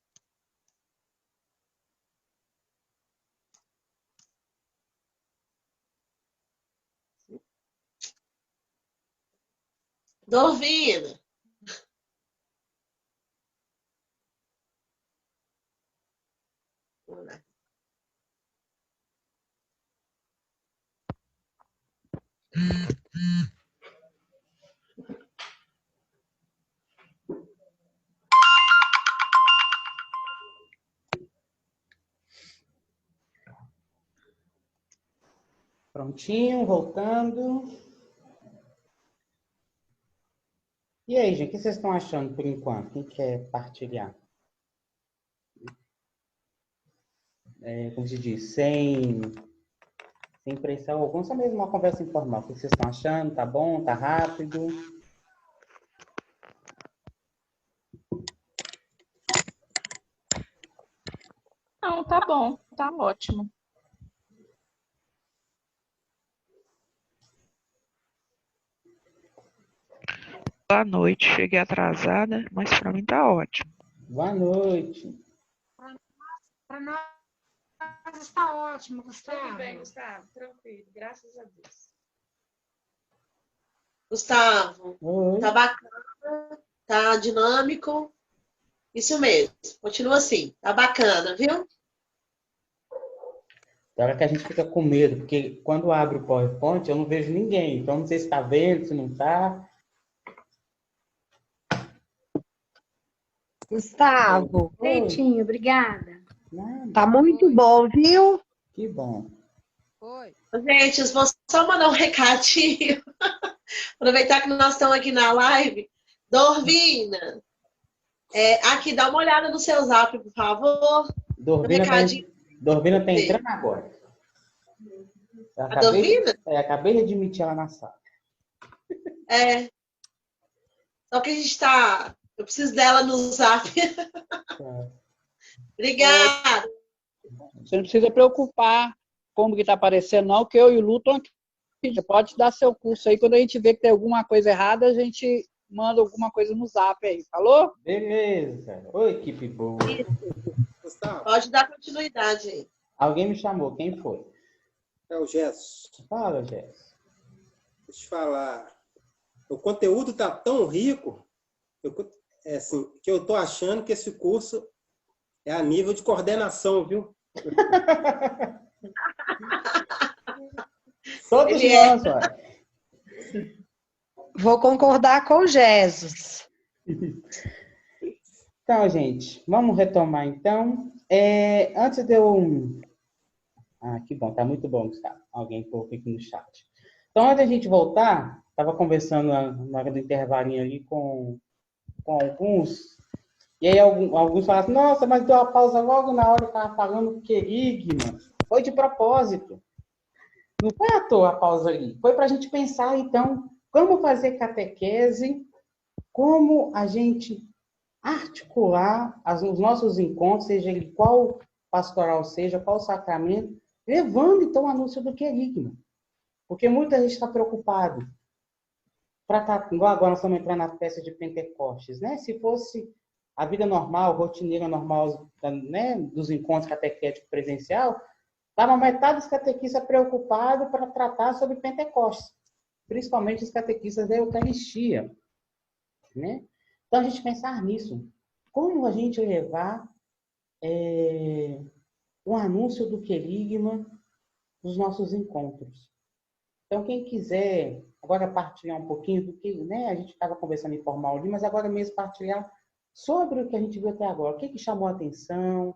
Estou ouvindo. Vamos lá. Prontinho, voltando. E aí, gente, o que vocês estão achando por enquanto? Quem quer partilhar? Como se diz, sem pressão alguma, só mesmo uma conversa informal. O que vocês estão achando? Tá bom? Tá rápido? Não, tá bom, tá ótimo. Boa noite, cheguei atrasada, mas para mim tá ótimo. Boa noite. Para nós está ótimo, Gustavo. Tudo bem, Gustavo, tranquilo, graças a Deus. Gustavo, Oi. tá bacana, tá dinâmico. Isso mesmo, continua assim, tá bacana, viu? Tem hora que a gente fica com medo, porque quando abre o PowerPoint eu não vejo ninguém. Então não sei se está vendo, se não está. Gustavo, Direitinho, obrigada. tá muito bom, viu? Que bom. Oi. Gente, vou só mandar um recadinho. Aproveitar que nós estamos aqui na live. Dorvina, aqui, dá uma olhada no seu zap, por favor. Dorvina tá entrando agora. A Dorvina? Acabei de admitir ela na sala. Só que a gente tá... Eu preciso dela no zap. Obrigada. Você não precisa preocupar como que está aparecendo, não, que eu e o Lu estão aqui. Você pode dar seu curso aí. Quando a gente vê que tem alguma coisa errada, a gente manda alguma coisa no zap aí. Falou? Beleza. Oi, equipe boa. Gustavo, Pode dar continuidade aí. Alguém me chamou. Quem foi? é o Gerson. Fala, Jéssica. Deixa eu te falar. O conteúdo tá tão rico que eu tô achando que esse curso é a nível de coordenação, viu? Todos nós, olha. Vou concordar com o Jesus. Então, gente, vamos retomar então. Antes de eu... que bom, tá muito bom, Gustavo. Alguém colocou aqui no chat. Então, antes da gente voltar, estava conversando na hora do intervalinho ali com alguns, e aí alguns falaram assim, nossa, mas deu uma pausa logo na hora que eu estava falando querigma. Foi de propósito. Não foi à toa a pausa ali. Foi para a gente pensar, então, como fazer catequese, como a gente articular os nossos encontros, seja ele qual pastoral seja, qual sacramento, levando, então, o anúncio do querigma. Porque muita gente está preocupado. Igual agora nós estamos entrando na festa de Pentecostes, né? Se fosse a vida normal, rotineira normal, né, dos encontros catequéticos presencial, estava metade dos catequistas preocupados para tratar sobre Pentecostes, principalmente os catequistas da Eucaristia, né? Então, a gente pensar nisso. Como a gente levar o anúncio do querigma nos nossos encontros? Então, quem quiser agora partilhar um pouquinho do que, né, a gente estava conversando informal ali, mas agora mesmo partilhar sobre o que a gente viu até agora. O que chamou a atenção,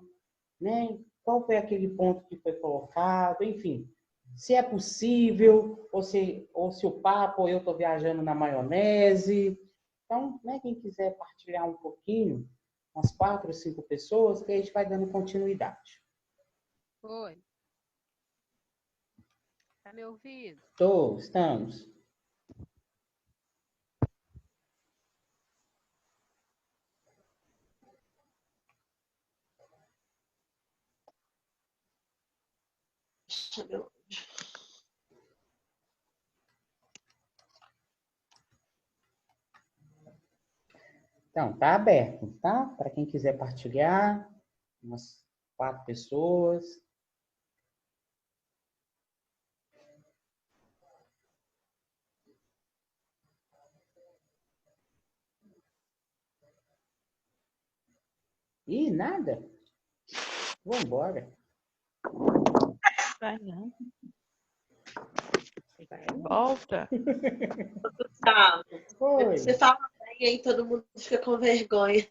né? Qual foi aquele ponto que foi colocado, enfim. Se é possível, ou se o papo, ou eu estou viajando na maionese. Então, né, quem quiser partilhar um pouquinho, umas 4 ou 5 pessoas, que a gente vai dando continuidade. Oi. Tá me ouvindo? Estamos. Então, tá aberto, tá? Para quem quiser partilhar, umas 4 pessoas. Ih, nada? Vamos embora. Vai não. Volta. Gustavo, Oi. você fala bem, aí todo mundo fica com vergonha.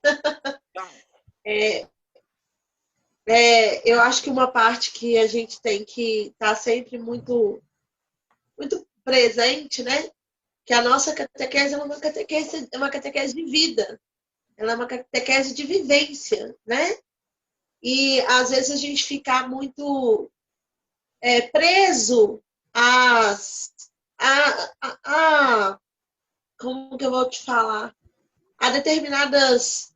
Eu acho que uma parte que a gente tem que estar sempre muito, muito presente, né? Que a nossa catequese é uma catequese de vida. Ela é uma catequese de vivência, né? E às vezes a gente fica muito preso como que eu vou te falar? A determinadas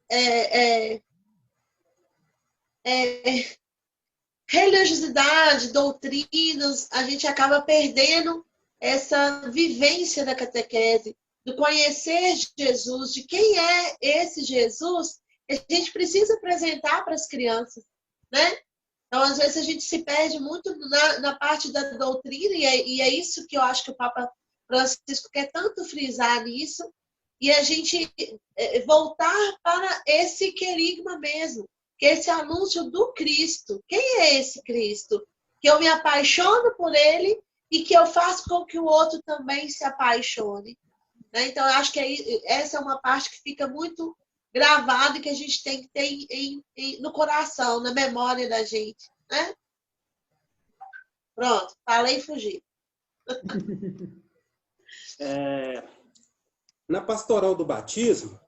religiosidade, doutrinas, a gente acaba perdendo essa vivência da catequese, do conhecer Jesus, de quem é esse Jesus, que a gente precisa apresentar para as crianças, né? Então, às vezes, a gente se perde muito na parte da doutrina, e é isso que eu acho que o Papa Francisco quer tanto frisar nisso, e a gente voltar para esse querigma mesmo, que é esse anúncio do Cristo. Quem é esse Cristo? Que eu me apaixono por ele e que eu faço com que o outro também se apaixone. Né? Então, eu acho que essa é uma parte que fica muito gravada e que a gente tem que ter no coração, na memória da gente. Né? Pronto, falei e fugi. Na pastoral do batismo,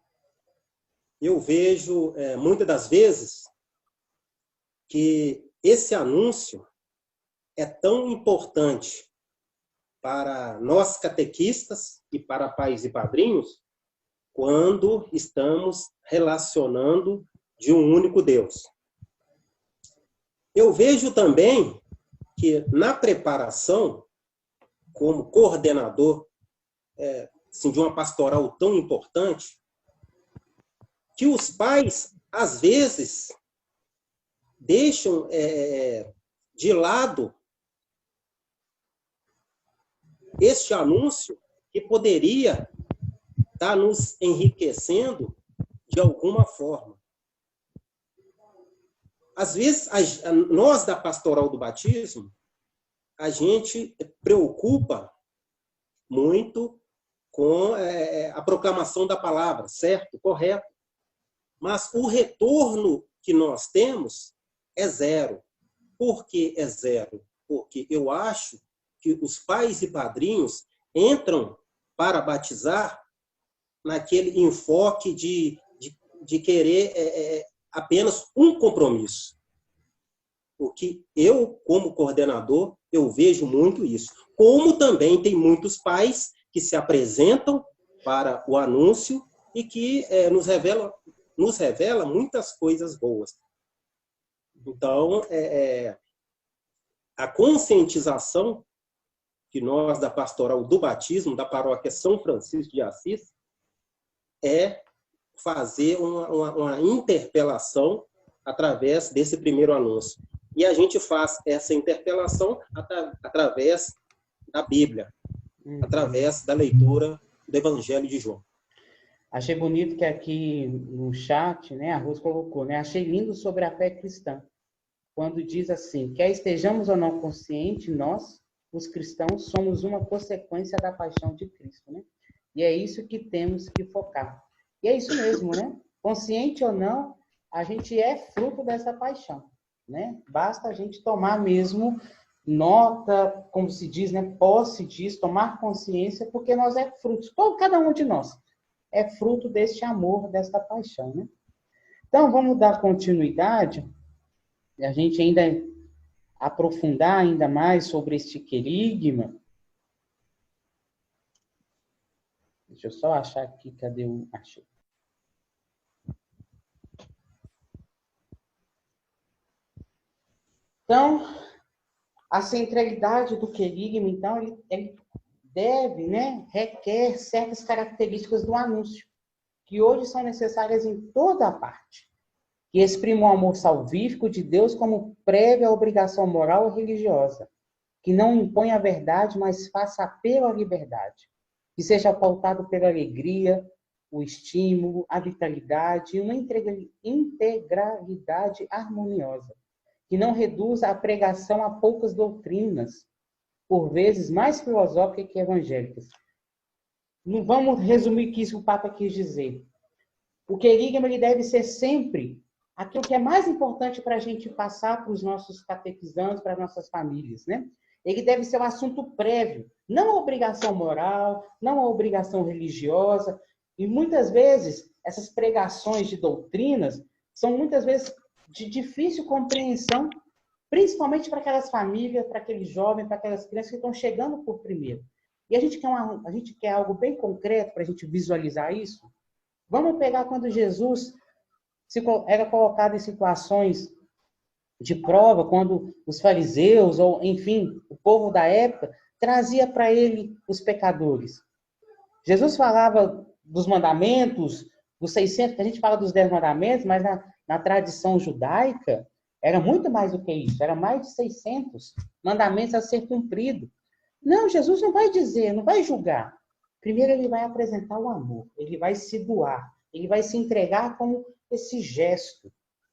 eu vejo, muitas das vezes, que esse anúncio é tão importante para nós catequistas e para pais e padrinhos quando estamos relacionando de um único Deus. Eu vejo também que na preparação, como coordenador assim, de uma pastoral tão importante, que os pais, às vezes, deixam de lado este anúncio que poderia estar nos enriquecendo de alguma forma. Às vezes, nós da pastoral do batismo, a gente preocupa muito com a proclamação da palavra, certo? Correto. Mas o retorno que nós temos é zero. Por que é zero? Porque eu acho que os pais e padrinhos entram para batizar naquele enfoque de querer apenas um compromisso. Porque eu, como coordenador, eu vejo muito isso. Como também tem muitos pais que se apresentam para o anúncio e que nos revela muitas coisas boas. Então, a conscientização que nós, da pastoral do batismo, da paróquia São Francisco de Assis, é fazer uma interpelação através desse primeiro anúncio. E a gente faz essa interpelação através da Bíblia, através da leitura do Evangelho de João. Achei bonito que aqui no chat, né, a Rose colocou, né, achei lindo sobre a fé cristã, quando diz assim, quer estejamos ou não conscientes, nós, os cristãos, somos uma consequência da paixão de Cristo, né? E é isso que temos que focar. E é isso mesmo, né? Consciente ou não, a gente é fruto dessa paixão, né? Basta a gente tomar mesmo nota, como se diz, né? Posse disso, tomar consciência, porque nós é fruto, cada um de nós é fruto deste amor, desta paixão, né? Então, vamos dar continuidade, e a gente ainda aprofundar ainda mais sobre este querigma. Deixa eu só achar aqui, cadê o... Achei. Então, a centralidade do querigma, então, ele deve, né, requer certas características do anúncio, que hoje são necessárias em toda a parte, que exprima o amor salvífico de Deus como prévia obrigação moral e religiosa, que não impõe a verdade, mas faça apelo à liberdade, que seja pautado pela alegria, o estímulo, a vitalidade e uma integralidade harmoniosa, que não reduza a pregação a poucas doutrinas, por vezes mais filosóficas que evangélicas. Não vamos resumir que isso o Papa quis dizer. O querigma ele deve ser sempre aquilo que é mais importante para a gente passar para os nossos catequizandos, para as nossas famílias, né? Ele deve ser um assunto prévio, não a obrigação moral, não a obrigação religiosa. E muitas vezes, essas pregações de doutrinas são muitas vezes de difícil compreensão, principalmente para aquelas famílias, para aqueles jovens, para aquelas crianças que estão chegando por primeiro. E a gente quer algo bem concreto para a gente visualizar isso. Vamos pegar quando Jesus era colocado em situações de prova, quando os fariseus, ou enfim, o povo da época, trazia para ele os pecadores. Jesus falava dos mandamentos, dos 600, a gente fala dos 10 mandamentos, mas na tradição judaica, era muito mais do que isso, era mais de 600 mandamentos a ser cumprido. Não, Jesus não vai dizer, não vai julgar. Primeiro ele vai apresentar o amor, ele vai se doar, ele vai se entregar como esse gesto,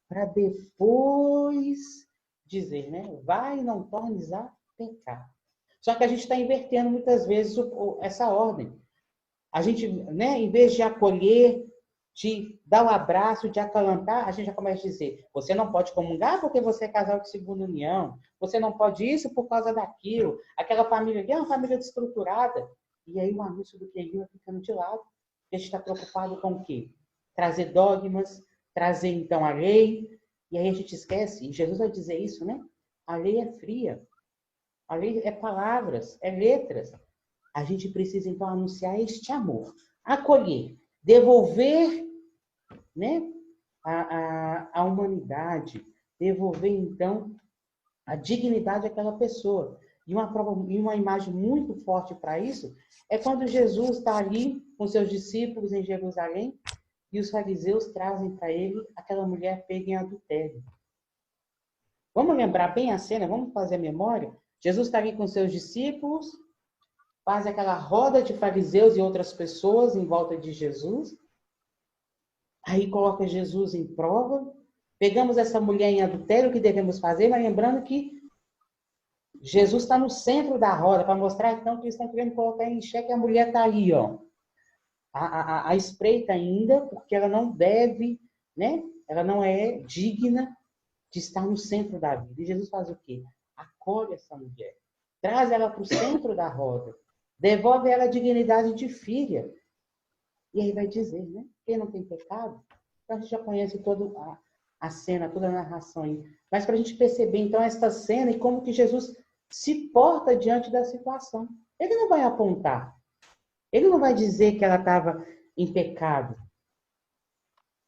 para depois dizer, né? Vai e não tornes a pecar. Só que a gente está invertendo muitas vezes essa ordem. A gente, né, em vez de acolher, de dar um abraço, de acalantar, a gente já começa a dizer, você não pode comungar porque você é casal de segunda união, você não pode isso por causa daquilo, aquela família ali é uma família desestruturada. E aí o anúncio do que vai ficando de lado. A gente está preocupado com o quê? Trazer dogmas, trazer então a lei, e aí a gente esquece, e Jesus vai dizer isso, né? A lei é fria, a lei é palavras, é letras. A gente precisa então anunciar este amor, acolher, devolver, né, a humanidade, devolver então a dignidade àquela pessoa. E uma imagem muito forte para isso é quando Jesus está ali com seus discípulos em Jerusalém e os fariseus trazem para ele aquela mulher pega em adultério. Vamos lembrar bem a cena, vamos fazer a memória? Jesus está ali com seus discípulos, faz aquela roda de fariseus e outras pessoas em volta de Jesus. Aí coloca Jesus em prova. Pegamos essa mulher em adultério, o que devemos fazer? Mas lembrando que Jesus está no centro da roda, para mostrar então que eles estão querendo colocar em xeque. A mulher está aí, ó, a espreita ainda, porque ela não deve, né? Ela não é digna de estar no centro da vida. E Jesus faz o quê? Acolhe essa mulher, traz ela para o centro da roda, devolve ela a dignidade de filha. E aí vai dizer, né? Quem não tem pecado? Então a gente já conhece toda a cena, toda a narração aí. Mas para a gente perceber então esta cena e como que Jesus se porta diante da situação. Ele não vai apontar. Ele não vai dizer que ela estava em pecado.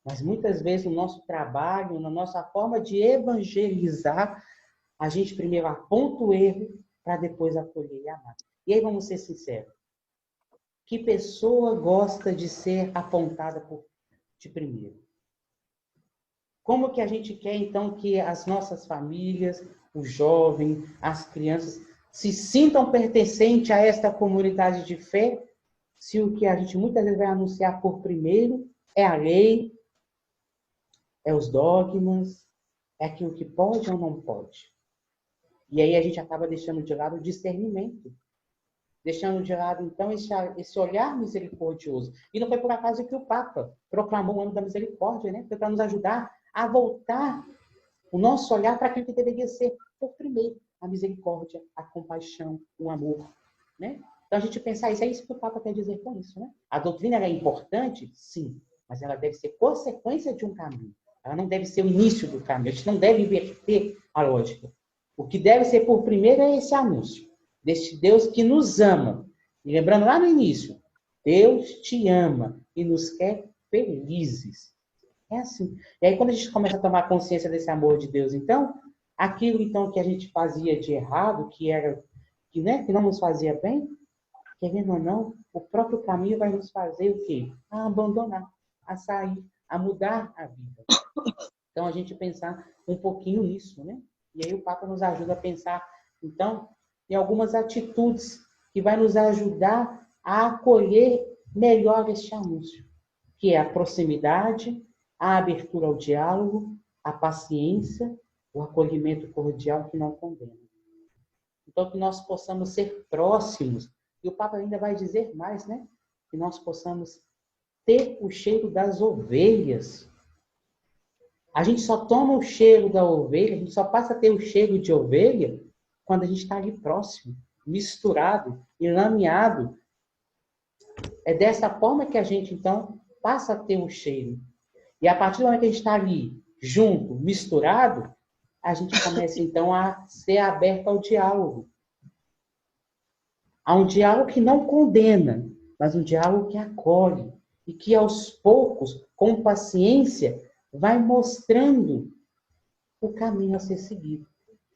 Mas muitas vezes no nosso trabalho, na nossa forma de evangelizar, a gente primeiro aponta o erro para depois acolher e amar. E aí vamos ser sinceros. Que pessoa gosta de ser apontada de primeiro? Como que a gente quer, então, que as nossas famílias, os jovens, as crianças, se sintam pertencentes a esta comunidade de fé, se o que a gente muitas vezes vai anunciar por primeiro é a lei, é os dogmas, é aquilo que pode ou não pode. E aí a gente acaba deixando de lado o discernimento. Deixando de lado, então, esse olhar misericordioso. E não foi por acaso que o Papa proclamou o ano da misericórdia, né? Foi para nos ajudar a voltar o nosso olhar para aquilo que deveria ser, por primeiro, a misericórdia, a compaixão, o amor, né? Então, a gente pensar isso, é isso que o Papa quer dizer com isso, né? A doutrina é importante? Sim, mas ela deve ser consequência de um caminho. Ela não deve ser o início do caminho. A gente não deve inverter a lógica. O que deve ser por primeiro é esse anúncio deste Deus que nos ama. E lembrando lá no início, Deus te ama e nos quer felizes. É assim. E aí, quando a gente começa a tomar consciência desse amor de Deus, então, aquilo então que a gente fazia de errado, que não nos fazia bem, querendo ou não, o próprio caminho vai nos fazer o quê? A abandonar, a sair, a mudar a vida. Então, a gente pensar um pouquinho nisso, né? E aí o Papa nos ajuda a pensar, então, em algumas atitudes que vai nos ajudar a acolher melhor este anúncio, que é a proximidade, a abertura ao diálogo, a paciência, o acolhimento cordial que não condena. Então, que nós possamos ser próximos, e o Papa ainda vai dizer mais, né? Que nós possamos ter o cheiro das ovelhas. A gente só toma o cheiro da ovelha, a gente só passa a ter o cheiro de ovelha quando a gente está ali próximo, misturado, enlameado. É dessa forma que a gente, então, passa a ter o cheiro. E a partir do momento que a gente está ali, junto, misturado, a gente começa, então, a ser aberto ao diálogo. Há um diálogo que não condena, mas um diálogo que acolhe. E que, aos poucos, com paciência, vai mostrando o caminho a ser seguido.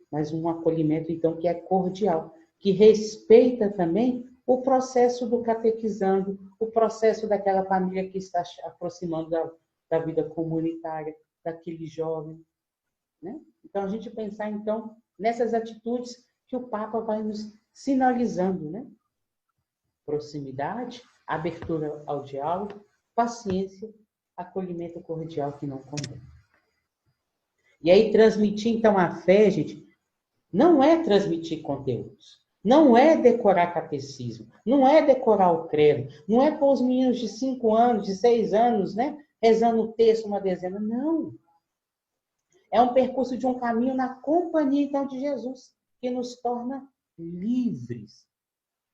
Mas um acolhimento, então, que é cordial, que respeita também o processo do catequizando, o processo daquela família que está aproximando da vida comunitária, daquele jovem, né? Então, a gente pensar, então, nessas atitudes que o Papa vai nos sinalizando, né? Proximidade, abertura ao diálogo, paciência, acolhimento cordial que não condena. E aí transmitir, então, a fé, gente, não é transmitir conteúdos, não é decorar catecismo, não é decorar o credo, não é pôr os meninos de 5 anos, de 6 anos, né, rezando o texto uma dezena, não. É um percurso de um caminho na companhia, então, de Jesus, que nos torna livres.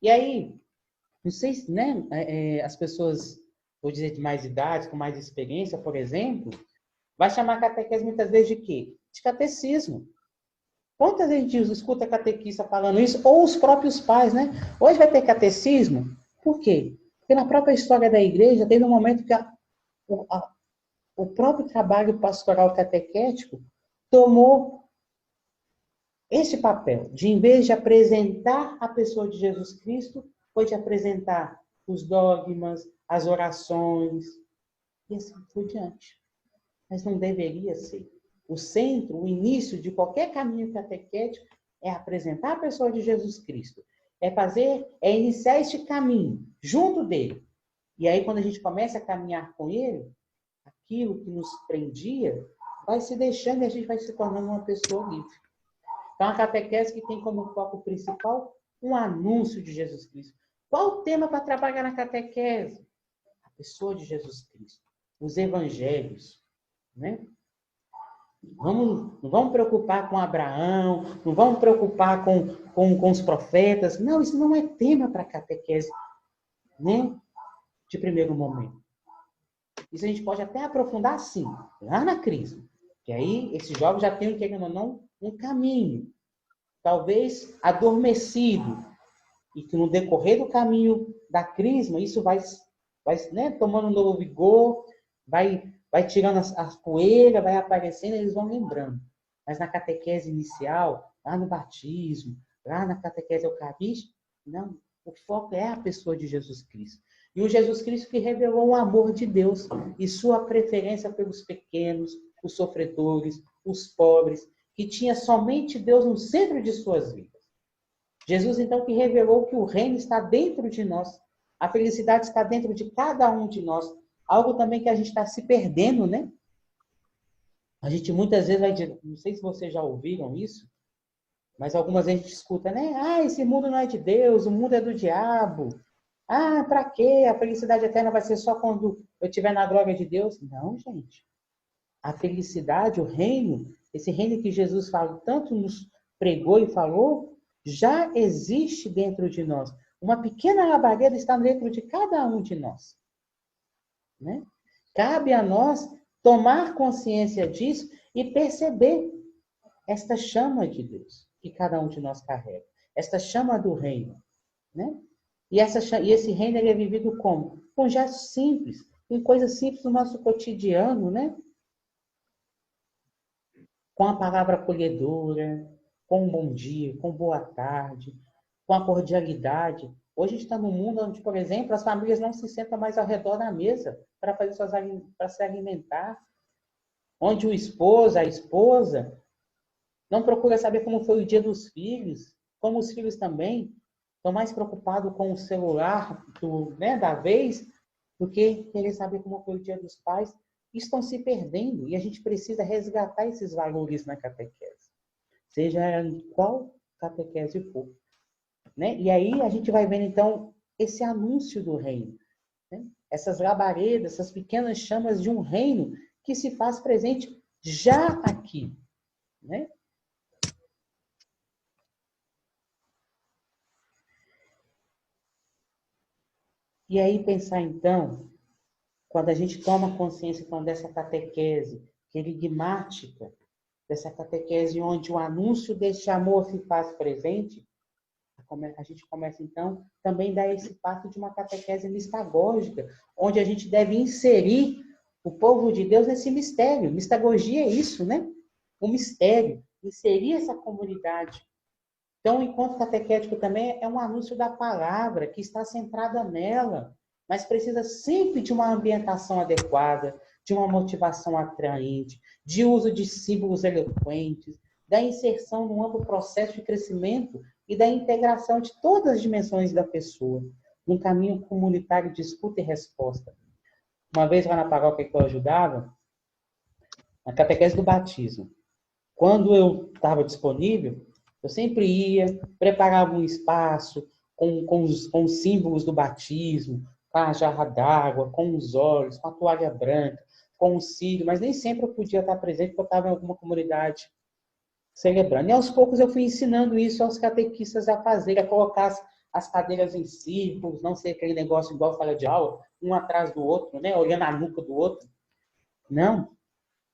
E aí, não sei se, né, as pessoas, vou dizer, de mais idade, com mais experiência, por exemplo, vai chamar catequese muitas vezes de quê? De catecismo. Quantas vezes a gente escuta catequista falando isso? Ou os próprios pais, né? Hoje vai ter catecismo? Por quê? Porque na própria história da igreja, teve um momento que o próprio trabalho pastoral catequético tomou esse papel, de em vez de apresentar a pessoa de Jesus Cristo, foi de apresentar os dogmas, as orações, e assim por diante. Mas não deveria ser. O centro, o início de qualquer caminho catequético é apresentar a pessoa de Jesus Cristo. É iniciar este caminho junto dele. E aí, quando a gente começa a caminhar com ele, aquilo que nos prendia vai se deixando e a gente vai se tornando uma pessoa livre. Então, a catequese que tem como foco principal um anúncio de Jesus Cristo. Qual o tema para trabalhar na catequese? A pessoa de Jesus Cristo. Os evangelhos, né? Não vamos preocupar com Abraão, não vamos preocupar com os profetas. Não, isso não é tema para catequese, né? De primeiro momento. Isso a gente pode até aprofundar, sim, lá na crisma. Que aí, esses jovens já têm, querendo ou não, um caminho. Talvez adormecido. E que no decorrer do caminho da crisma, isso vai né, tomando um novo vigor, vai tirando as poeiras, vai aparecendo, eles vão lembrando. Mas na catequese inicial, lá no batismo, lá na catequese eucarística, não. O foco é a pessoa de Jesus Cristo. E o Jesus Cristo que revelou o amor de Deus e sua preferência pelos pequenos, os sofredores, os pobres, que tinha somente Deus no centro de suas vidas. Jesus, então, que revelou que o reino está dentro de nós. A felicidade está dentro de cada um de nós. Algo também que a gente está se perdendo, né? A gente muitas vezes vai dizer, não sei se vocês já ouviram isso, mas algumas vezes a gente escuta, né? Ah, esse mundo não é de Deus, o mundo é do diabo. Ah, para quê? A felicidade eterna vai ser só quando eu estiver na glória de Deus? Não, gente. A felicidade, o reino, esse reino que Jesus tanto nos pregou e falou, já existe dentro de nós. Uma pequena labareda está dentro de cada um de nós. Né? Cabe a nós tomar consciência disso e perceber esta chama de Deus que cada um de nós carrega. Esta chama do reino. Né? E esse reino ele é vivido como? Com gestos simples, com coisas simples do nosso cotidiano, né? Com a palavra acolhedora, com um bom dia, com boa tarde, com a cordialidade. Hoje a gente está num mundo onde, por exemplo, as famílias não se sentam mais ao redor da mesa para se alimentar. Onde o esposo, a esposa, não procura saber como foi o dia dos filhos, como os filhos também estão mais preocupados com o celular da vez do que querer saber como foi o dia dos pais. Estão se perdendo e a gente precisa resgatar esses valores na catequese. Seja em qual catequese for. Né? E aí a gente vai vendo, então, esse anúncio do reino. Né? Essas labaredas, essas pequenas chamas de um reino que se faz presente já aqui. Né? E aí pensar, então, quando a gente toma consciência então, dessa catequese querigmática, dessa catequese onde o anúncio deste amor se faz presente, a gente começa, então, também a dar esse passo de uma catequese mistagógica, onde a gente deve inserir o povo de Deus nesse mistério. Mistagogia é isso, né? O mistério, inserir essa comunidade. Então, o encontro catequético também é um anúncio da palavra, que está centrada nela, mas precisa sempre de uma ambientação adequada, de uma motivação atraente, de uso de símbolos eloquentes, da inserção num amplo processo de crescimento e da integração de todas as dimensões da pessoa, num caminho comunitário de escuta e resposta. Uma vez lá na paróquia que eu ajudava, na catequese do batismo, quando eu estava disponível, eu sempre ia, preparava um espaço com os símbolos do batismo, com a jarra d'água, com os olhos, com a toalha branca, com o cílio, mas nem sempre eu podia estar presente porque eu estava em alguma comunidade celebrando. E aos poucos eu fui ensinando isso aos catequistas a fazer, a colocar as cadeiras em círculos, não ser aquele negócio igual sala de aula, um atrás do outro, né? Olhando a nuca do outro. Não.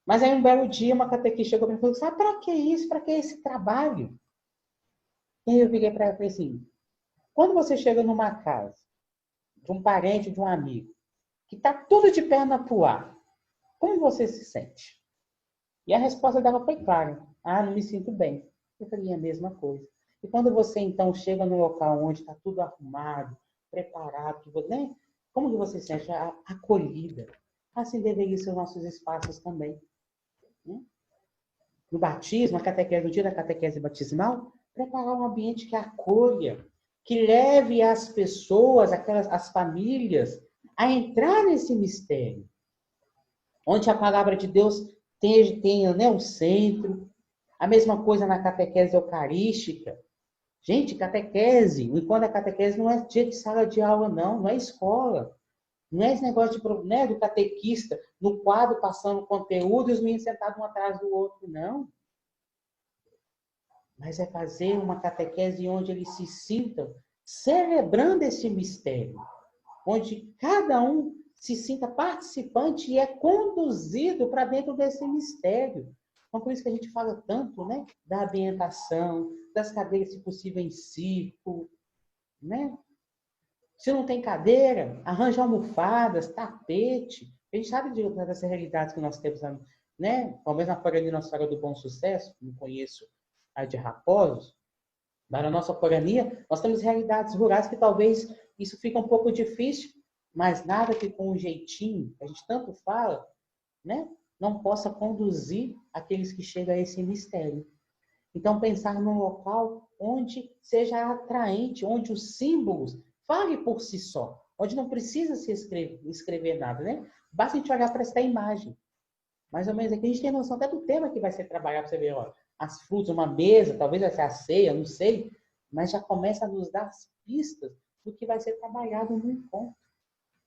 Mas aí um belo dia uma catequista chegou para mim e falou, sabe para que isso? Para que esse trabalho? E aí eu virei para ela e falei assim, quando você chega numa casa, de um parente, de um amigo, que está tudo de perna pro ar, como você se sente? E a resposta dela foi clara. Ah, não me sinto bem. Eu falei, é a mesma coisa. E quando você, então, chega num local onde está tudo arrumado, preparado, né? Como que você se sente? Acolhida. Assim deveriam ser os nossos espaços também. Né? No batismo, no dia da catequese batismal, preparar um ambiente que acolha, que leve as pessoas, as famílias, a entrar nesse mistério. Onde a palavra de Deus tenha, né, um centro. A mesma coisa na catequese eucarística. Gente, catequese, o encontro da catequese não é dia de sala de aula, não é escola. Não é esse negócio né, do catequista no quadro passando conteúdo e os meninos sentados um atrás do outro, não. Mas é fazer uma catequese onde eles se sintam celebrando esse mistério. Onde cada um se sinta participante e é conduzido para dentro desse mistério. Então, por isso que a gente fala tanto, né, da ambientação, das cadeiras, se possível, em círculo, né? Se não tem cadeira, arranja almofadas, tapete. A gente sabe dessas realidades que nós temos, né? Talvez na Forania Nossa Senhora do Bom Sucesso, não conheço a de Raposos, mas na nossa Forania, nós temos realidades rurais que talvez isso fica um pouco difícil, mas nada que com um jeitinho, que a gente tanto fala, né, não possa conduzir aqueles que chegam a esse mistério. Então, pensar num local onde seja atraente, onde os símbolos falem por si só, onde não precisa se escrever nada, né? Basta a gente olhar para essa imagem. Mais ou menos aqui a gente tem noção até do tema que vai ser trabalhado, para você ver, ó, as frutas, uma mesa, talvez vai ser a ceia, não sei, mas já começa a nos dar as pistas do que vai ser trabalhado no encontro.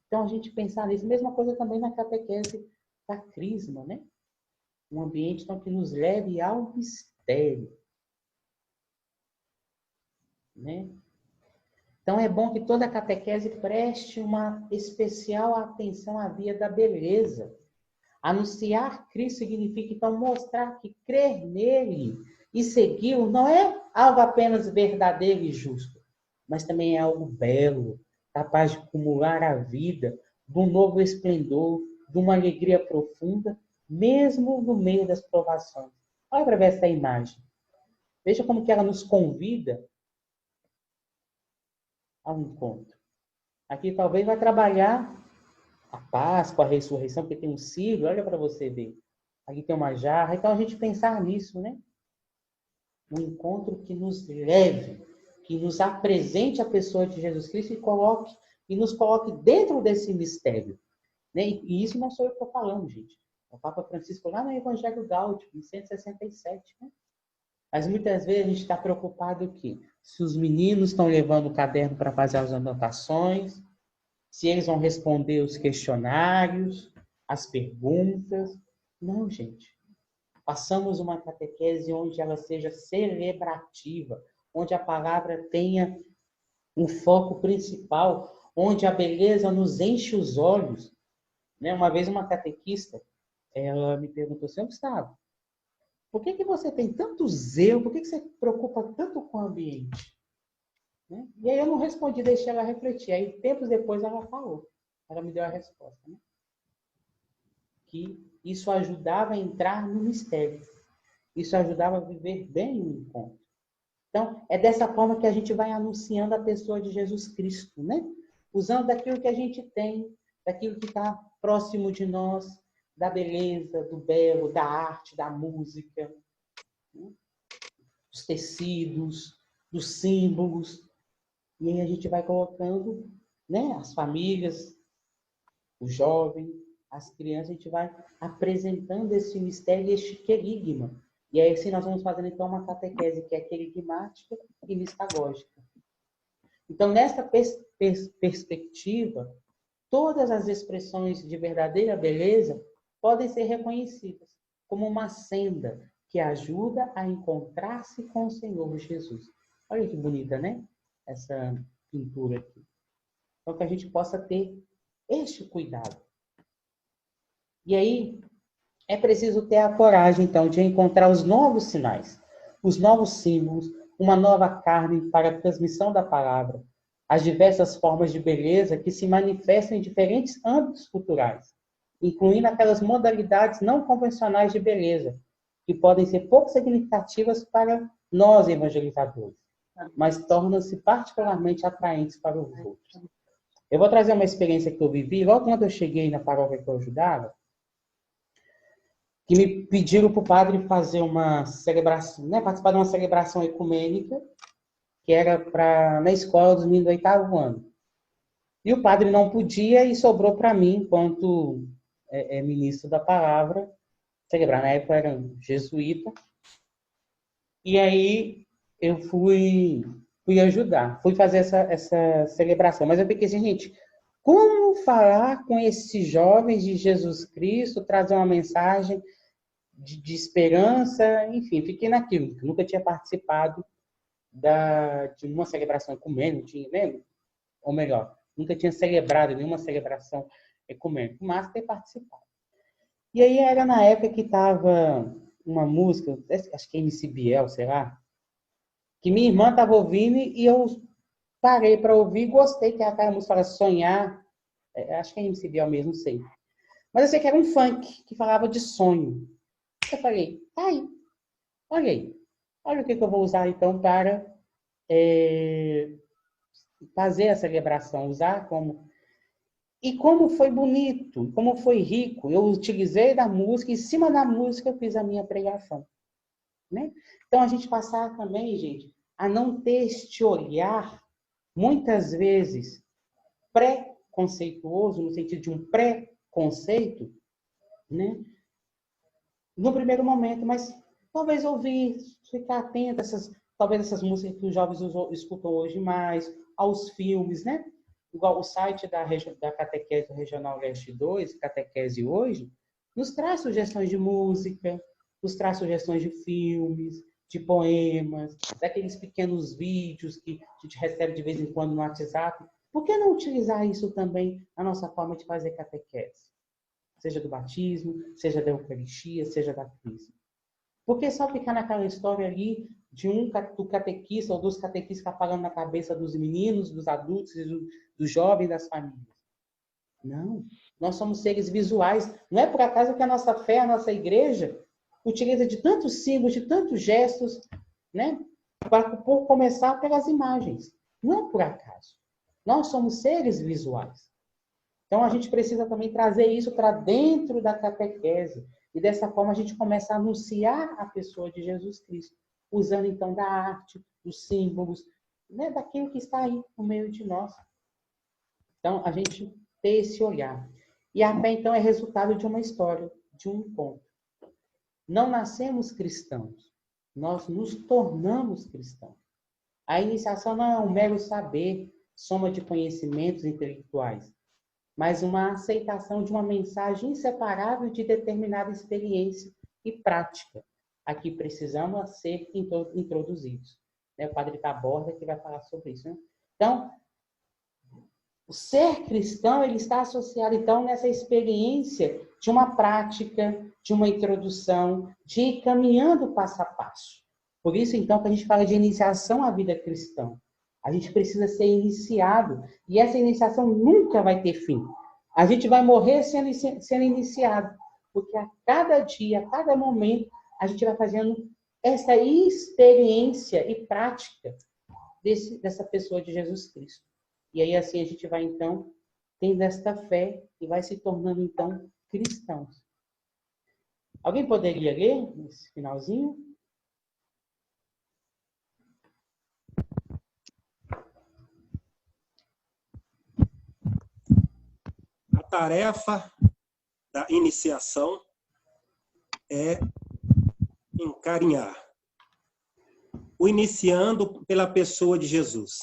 Então, a gente pensar nisso. Mesma coisa também na catequese da Crisma, né? Um ambiente então, que nos leve ao mistério. Né? Então, é bom que toda catequese preste uma especial atenção à via da beleza. Anunciar Cristo significa, então, mostrar que crer nele e segui-lo não é algo apenas verdadeiro e justo, mas também é algo belo, capaz de acumular a vida de um novo esplendor, de uma alegria profunda, mesmo no meio das provações. Olha para ver essa imagem. Veja como que ela nos convida ao encontro. Aqui talvez vai trabalhar a Páscoa, a ressurreição, porque tem um cílio, olha para você ver. Aqui tem uma jarra, então a gente pensar nisso, né? Um encontro que nos leve, que nos apresente a pessoa de Jesus Cristo e nos coloque dentro desse mistério. Né? E isso não sou eu que estou falando, gente. O Papa Francisco lá no Evangelho Gaudium, em 167, né? Mas muitas vezes a gente está preocupado o quê? Se os meninos estão levando o caderno para fazer as anotações, se eles vão responder os questionários, as perguntas. Não, gente. Passamos uma catequese onde ela seja celebrativa, onde a palavra tenha um foco principal, onde a beleza nos enche os olhos. Né? Uma vez uma catequista, ela me perguntou, Senhor Gustavo, por que você tem tanto zelo? Por que você se preocupa tanto com o ambiente? Né? E aí eu não respondi, deixei ela refletir. Aí, tempos depois, ela falou. Ela me deu a resposta. Né? Que isso ajudava a entrar no mistério. Isso ajudava a viver bem o encontro. Então, é dessa forma que a gente vai anunciando a pessoa de Jesus Cristo, né? Usando daquilo que a gente tem, daquilo que está próximo de nós, da beleza, do belo, da arte, da música, né? Dos tecidos, dos símbolos. E aí a gente vai colocando, né, as famílias, os jovens, as crianças, a gente vai apresentando esse mistério e este querigma. E aí assim nós vamos fazendo então uma catequese que é querigmática e mistagógica. Então, nessa perspectiva, todas as expressões de verdadeira beleza podem ser reconhecidas como uma senda que ajuda a encontrar-se com o Senhor Jesus. Olha que bonita, né? Essa pintura aqui. Então, que a gente possa ter este cuidado. E aí, é preciso ter a coragem, então, de encontrar os novos sinais, os novos símbolos, uma nova carne para a transmissão da palavra, as diversas formas de beleza que se manifestam em diferentes âmbitos culturais, incluindo aquelas modalidades não convencionais de beleza, que podem ser pouco significativas para nós evangelizadores, mas tornam-se particularmente atraentes para os outros. Eu vou trazer uma experiência que eu vivi logo quando eu cheguei na paróquia que eu ajudava, que me pediram para o padre fazer uma celebração, né, participar de uma celebração ecumênica, que era na escola dos meninos do 8º ano. E o padre não podia e sobrou para mim, enquanto ministro da palavra, celebrar. Na época eu era jesuíta. E aí eu fui ajudar, fui fazer essa celebração. Mas eu fiquei assim, gente, como falar com esses jovens de Jesus Cristo, trazer uma mensagem de esperança, enfim, fiquei naquilo. Nunca tinha participado de uma celebração ecumênica, né? Ou melhor, nunca tinha celebrado nenhuma celebração ecumênica, mas ter participado. E aí era na época que estava uma música, acho que é MC Biel, sei lá, que minha irmã estava ouvindo e eu parei para ouvir e gostei, que aquela música fala sonhar, acho que é MC Biel mesmo, não sei. Mas eu sei que era um funk que falava de sonho. Eu falei, tá aí, olha o que eu vou usar então para fazer a celebração, usar como... E como foi bonito, como foi rico, eu utilizei da música, em cima da música eu fiz a minha pregação. Né? Então, a gente passar também, gente, a não ter este olhar, muitas vezes, pré-conceituoso, no sentido de um pré-conceito, né? No primeiro momento, mas talvez ouvir, ficar atento a talvez essas músicas que os jovens escutam hoje mais, aos filmes, né? Igual o site da Catequese Regional Leste 2, Catequese Hoje, nos traz sugestões de música, nos traz sugestões de filmes, de poemas, daqueles pequenos vídeos que a gente recebe de vez em quando no WhatsApp. Por que não utilizar isso também na nossa forma de fazer catequese? Seja do batismo, seja da Eucaristia, seja da Crisma. Por que só ficar naquela história ali do catequista ou dos catequistas que falando na cabeça dos meninos, dos adultos, dos jovens, das famílias? Não. Nós somos seres visuais. Não é por acaso que a nossa fé, a nossa igreja, utiliza de tantos símbolos, de tantos gestos, né? Por começar pelas imagens. Não é por acaso. Nós somos seres visuais. Então, a gente precisa também trazer isso para dentro da catequese. E dessa forma, a gente começa a anunciar a pessoa de Jesus Cristo, usando, então, da arte, dos símbolos, né? Daquilo que está aí no meio de nós. Então, a gente ter esse olhar. E a fé, então, é resultado de uma história, de um encontro. Não nascemos cristãos, nós nos tornamos cristãos. A iniciação não é um mero saber, soma de conhecimentos intelectuais, mas uma aceitação de uma mensagem inseparável de determinada experiência e prática a que precisamos ser introduzidos. O padre Taborda que vai falar sobre isso. Né? Então, o ser cristão ele está associado, então, nessa experiência de uma prática, de uma introdução, de ir caminhando passo a passo. Por isso, então, que a gente fala de iniciação à vida cristã. A gente precisa ser iniciado. E essa iniciação nunca vai ter fim. A gente vai morrer sendo iniciado. Porque a cada dia, a cada momento, a gente vai fazendo essa experiência e prática dessa pessoa de Jesus Cristo. E aí, assim, a gente vai, então, tendo esta fé e vai se tornando, então, cristãos. Alguém poderia ler esse finalzinho? tarefa da iniciação é encarinhar. O iniciando pela pessoa de Jesus.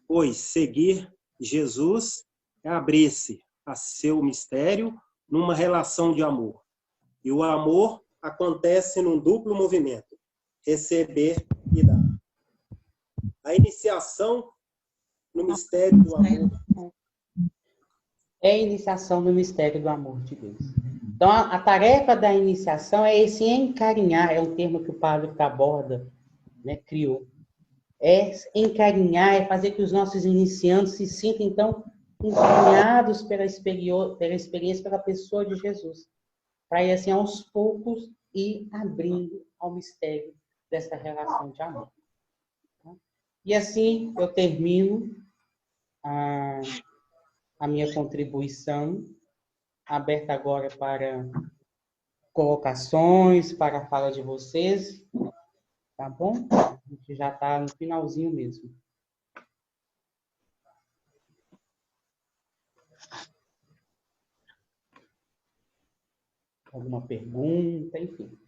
Pois seguir Jesus é abrir-se a seu mistério numa relação de amor. E o amor acontece num duplo movimento: receber e dar. A iniciação no mistério do amor. É a iniciação no mistério do amor de Deus. Então, a tarefa da iniciação é esse encarinhar, é um termo que o padre Taborda, né, criou. É encarinhar, é fazer que os nossos iniciandos se sintam, então, encarinhados pela experiência, pela pessoa de Jesus. Para ir, assim, aos poucos, ir abrindo ao mistério dessa relação de amor. E assim, eu termino a minha contribuição, aberta agora para colocações, para a fala de vocês, tá bom? A gente já está no finalzinho mesmo. Alguma pergunta, enfim.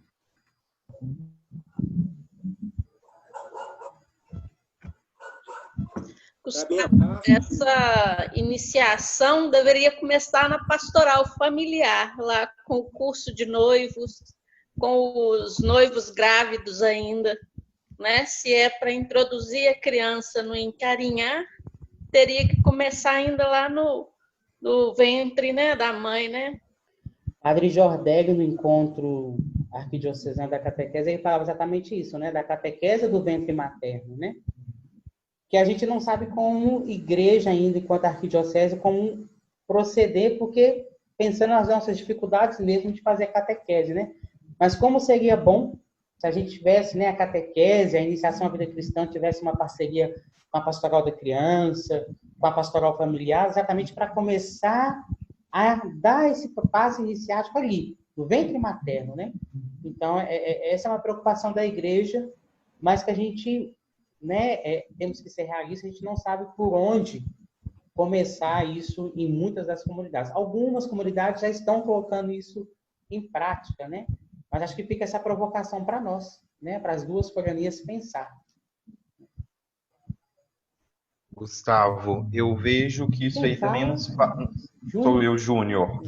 Gustavo, essa iniciação deveria começar na pastoral familiar, lá com o curso de noivos, com os noivos grávidos ainda, né? Se é para introduzir a criança no encarinhar, teria que começar ainda lá no ventre, né, da mãe, né? Padre Jordélio, no encontro arquidiocesano da catequese, ele falava exatamente isso, né? Da catequese do ventre materno, né? Que a gente não sabe como igreja ainda, enquanto arquidiocese, como proceder, porque pensando nas nossas dificuldades mesmo de fazer catequese, né? Mas como seria bom se a gente tivesse, né, a catequese, a iniciação à vida cristã, tivesse uma parceria com a pastoral da criança, com a pastoral familiar, exatamente para começar a dar esse passo iniciático ali, no ventre materno, né? Então, essa é uma preocupação da igreja, mas que a gente, né, temos que ser realistas, a gente não sabe por onde começar isso em muitas das comunidades. Algumas comunidades já estão colocando isso em prática, né? Mas acho que fica essa provocação para nós, né, para as duas foranias pensar. Gustavo, eu vejo que isso aí também nos... Sou eu, Júnior.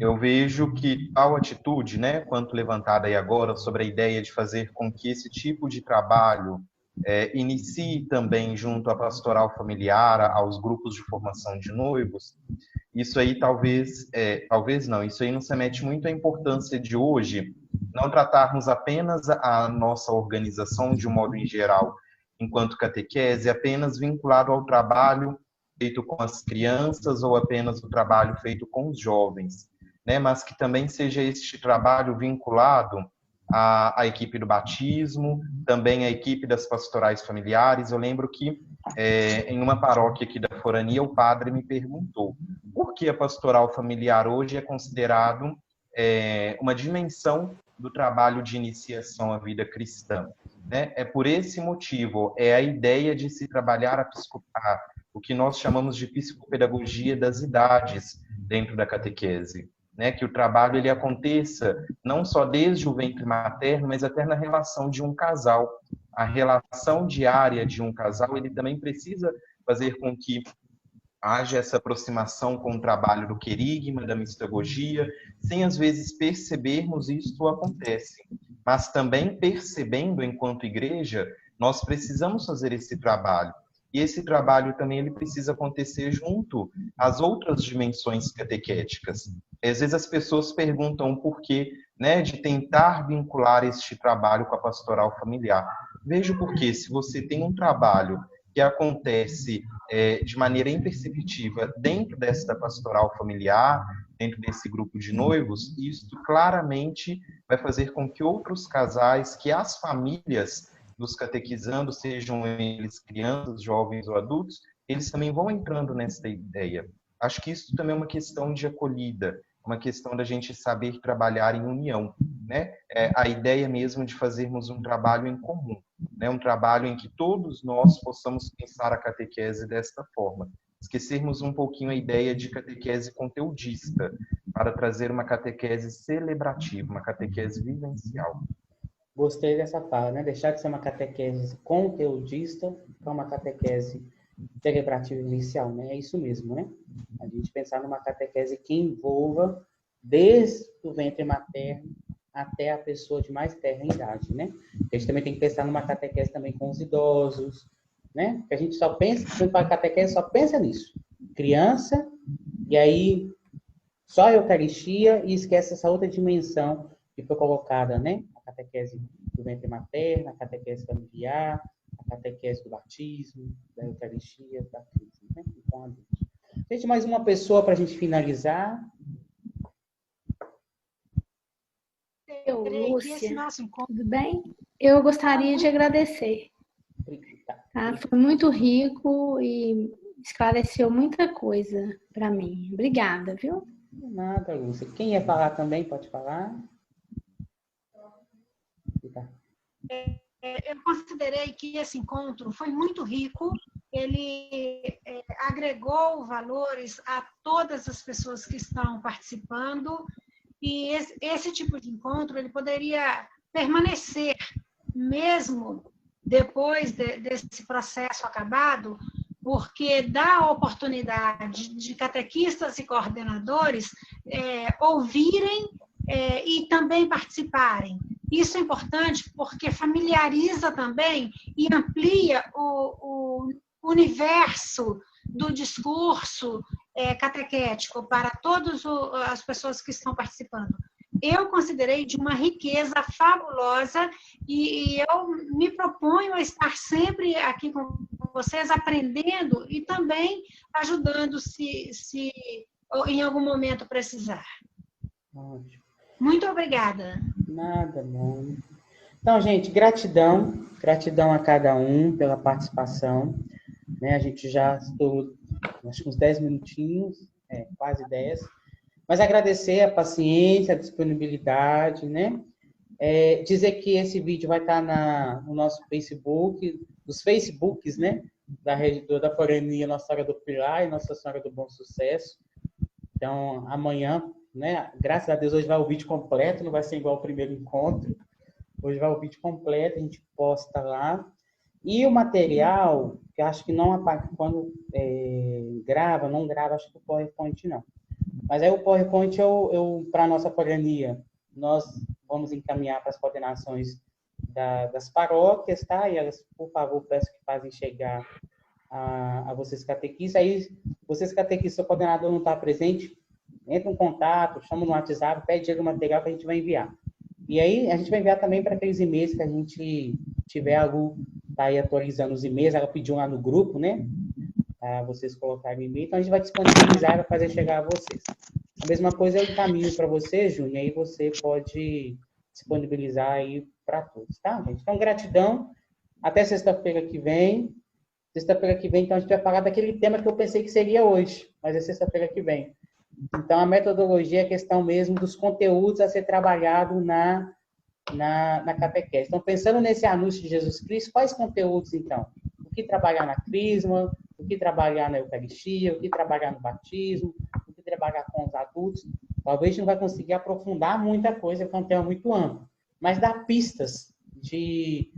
Eu vejo que tal atitude, né, quanto levantada aí agora, sobre a ideia de fazer com que esse tipo de trabalho inicie também junto à pastoral familiar, aos grupos de formação de noivos, isso aí talvez não, isso aí nos remete muito à importância de hoje não tratarmos apenas a nossa organização de um modo em geral, enquanto catequese, apenas vinculado ao trabalho feito com as crianças ou apenas o trabalho feito com os jovens, né? Mas que também seja este trabalho vinculado à equipe do batismo, também à equipe das pastorais familiares. Eu lembro que em uma paróquia aqui da Forania, o padre me perguntou por que a pastoral familiar hoje é considerado uma dimensão do trabalho de iniciação à vida cristã, né? É por esse motivo, é a ideia de se trabalhar o que nós chamamos de psicopedagogia das idades dentro da catequese, né? Que o trabalho ele aconteça não só desde o ventre materno, mas até na relação de um casal. A relação diária de um casal, ele também precisa fazer com que haja essa aproximação com o trabalho do querigma, da mistagogia, sem às vezes percebermos isso acontece. Mas também percebendo, enquanto igreja, nós precisamos fazer esse trabalho. E esse trabalho também ele precisa acontecer junto às outras dimensões catequéticas. Às vezes as pessoas perguntam o porquê, né, de tentar vincular este trabalho com a pastoral familiar. Veja o porquê. Se você tem um trabalho que acontece de maneira imperceptível dentro desta pastoral familiar, dentro desse grupo de noivos, isso claramente vai fazer com que outros casais, que as famílias dos catequizandos, sejam eles crianças, jovens ou adultos, eles também vão entrando nessa ideia. Acho que isso também é uma questão de acolhida, uma questão da gente saber trabalhar em união, né? A ideia mesmo de fazermos um trabalho em comum, né? Um trabalho em que todos nós possamos pensar a catequese desta forma. esquecermos um pouquinho a ideia de catequese conteudista, para trazer uma catequese celebrativa, uma catequese vivencial. Gostei dessa fala, né? Deixar de ser uma catequese conteudista para uma catequese celebrativa inicial, né? É isso mesmo, né? A gente pensar numa catequese que envolva desde o ventre materno até a pessoa de mais terra idade, né? A gente também tem que pensar numa catequese também com os idosos, né? Porque a gente só pensa, quando fala catequese, só pensa nisso. Criança, e aí só a Eucaristia, e esquece essa outra dimensão que foi colocada, né? A catequese do ventre materno, a catequese familiar, a catequese do batismo, da Eucaristia, da Crisma, né? Então, gente, mais uma pessoa para a gente finalizar. Lúcia, tudo bem? Eu gostaria de agradecer. Tá? Foi muito rico e esclareceu muita coisa para mim. Obrigada, viu? Nada, Lúcia. Quem ia falar também, pode falar. Eu considerei que esse encontro foi muito rico, ele agregou valores a todas as pessoas que estão participando, e esse tipo de encontro ele poderia permanecer mesmo depois desse processo acabado, porque dá oportunidade de catequistas e coordenadores ouvirem e também participarem. Isso é importante porque familiariza também e amplia o universo do discurso catequético para todas as pessoas que estão participando. Eu considerei de uma riqueza fabulosa e eu me proponho a estar sempre aqui com vocês, aprendendo e também ajudando se em algum momento precisar. Ótimo. Muito obrigada. Nada, não. Então, gente, gratidão a cada um pela participação, né? A gente já estou, acho que uns 10 minutinhos, quase 10, mas agradecer a paciência, a disponibilidade, né? Dizer que esse vídeo vai estar no nosso Facebook, nos Facebooks, né? Da Rede da Forania Nossa Senhora do Pilar e Nossa Senhora do Bom Sucesso. Então, amanhã, né? Graças a Deus, hoje vai o vídeo completo, não vai ser igual ao primeiro encontro. Hoje vai o vídeo completo, a gente posta lá. E o material, que eu acho que não quando não grava, acho que o PowerPoint não. Mas aí o PowerPoint, para a nossa forania, nós vamos encaminhar para as coordenações das paróquias, tá? E elas, por favor, peço que fazem chegar a vocês catequistas. Aí, vocês catequistas, o coordenador não está presente, entra em contato, chama no WhatsApp, pede o material que a gente vai enviar. E aí, a gente vai enviar também para aqueles e-mails que a gente tiver algo, tá aí atualizando os e-mails, ela pediu lá no grupo, né? Para vocês colocarem o e-mail, então a gente vai disponibilizar para fazer chegar a vocês. A mesma coisa eu encaminho para você, Júnior, aí você pode disponibilizar aí para todos, tá, gente? Então, gratidão. Até sexta-feira que vem. Sexta-feira que vem, então, a gente vai falar daquele tema que eu pensei que seria hoje, mas é sexta-feira que vem. Então, a metodologia é a questão mesmo dos conteúdos a ser trabalhado na catequese. Então, pensando nesse anúncio de Jesus Cristo, quais conteúdos, então? O que trabalhar na Crisma, o que trabalhar na Eucaristia, o que trabalhar no batismo, o que trabalhar com os adultos. Talvez a gente não vai conseguir aprofundar muita coisa, porque é um tema muito amplo, mas dá pistas de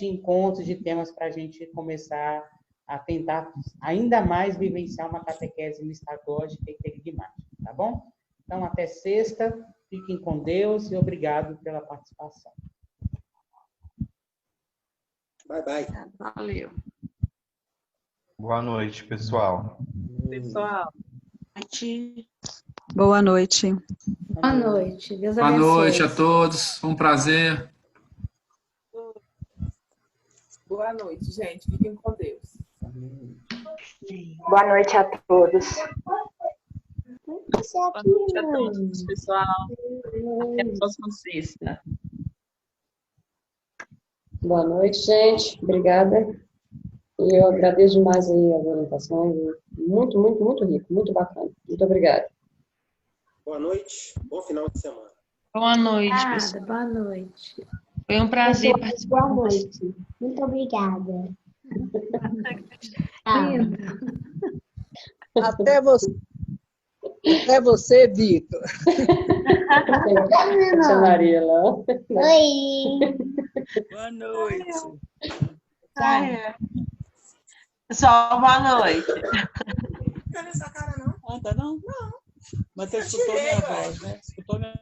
encontros, de temas para a gente começar a tentar ainda mais vivenciar uma catequese mistagógica e querigmática, tá bom? Então, até sexta, fiquem com Deus e obrigado pela participação. Bye, bye. Valeu. Boa noite, pessoal. Pessoal. Boa noite. Boa noite. Deus Boa abençoe. noite a todos. Foi um prazer. Boa noite, gente. Fiquem com Deus. Boa noite a todos. Boa noite a todos, pessoal. Até a próxima sexta. Boa noite, gente. Obrigada. E eu agradeço demais aí as orientações. Muito, muito, muito rico. Muito bacana. Muito obrigada. Boa noite. Bom final de semana. Boa noite, pessoal. Boa noite. Foi um prazer Pessoal, participar. boa noite. Muito obrigada. Linda. Até você. Até você, Vitor. Tia Maria lá. Oi. Boa noite. Pessoal, boa noite. Não tá nessa cara, não? Ah, tá não? Não. Mas você escutou minha voz, né? Escutou minha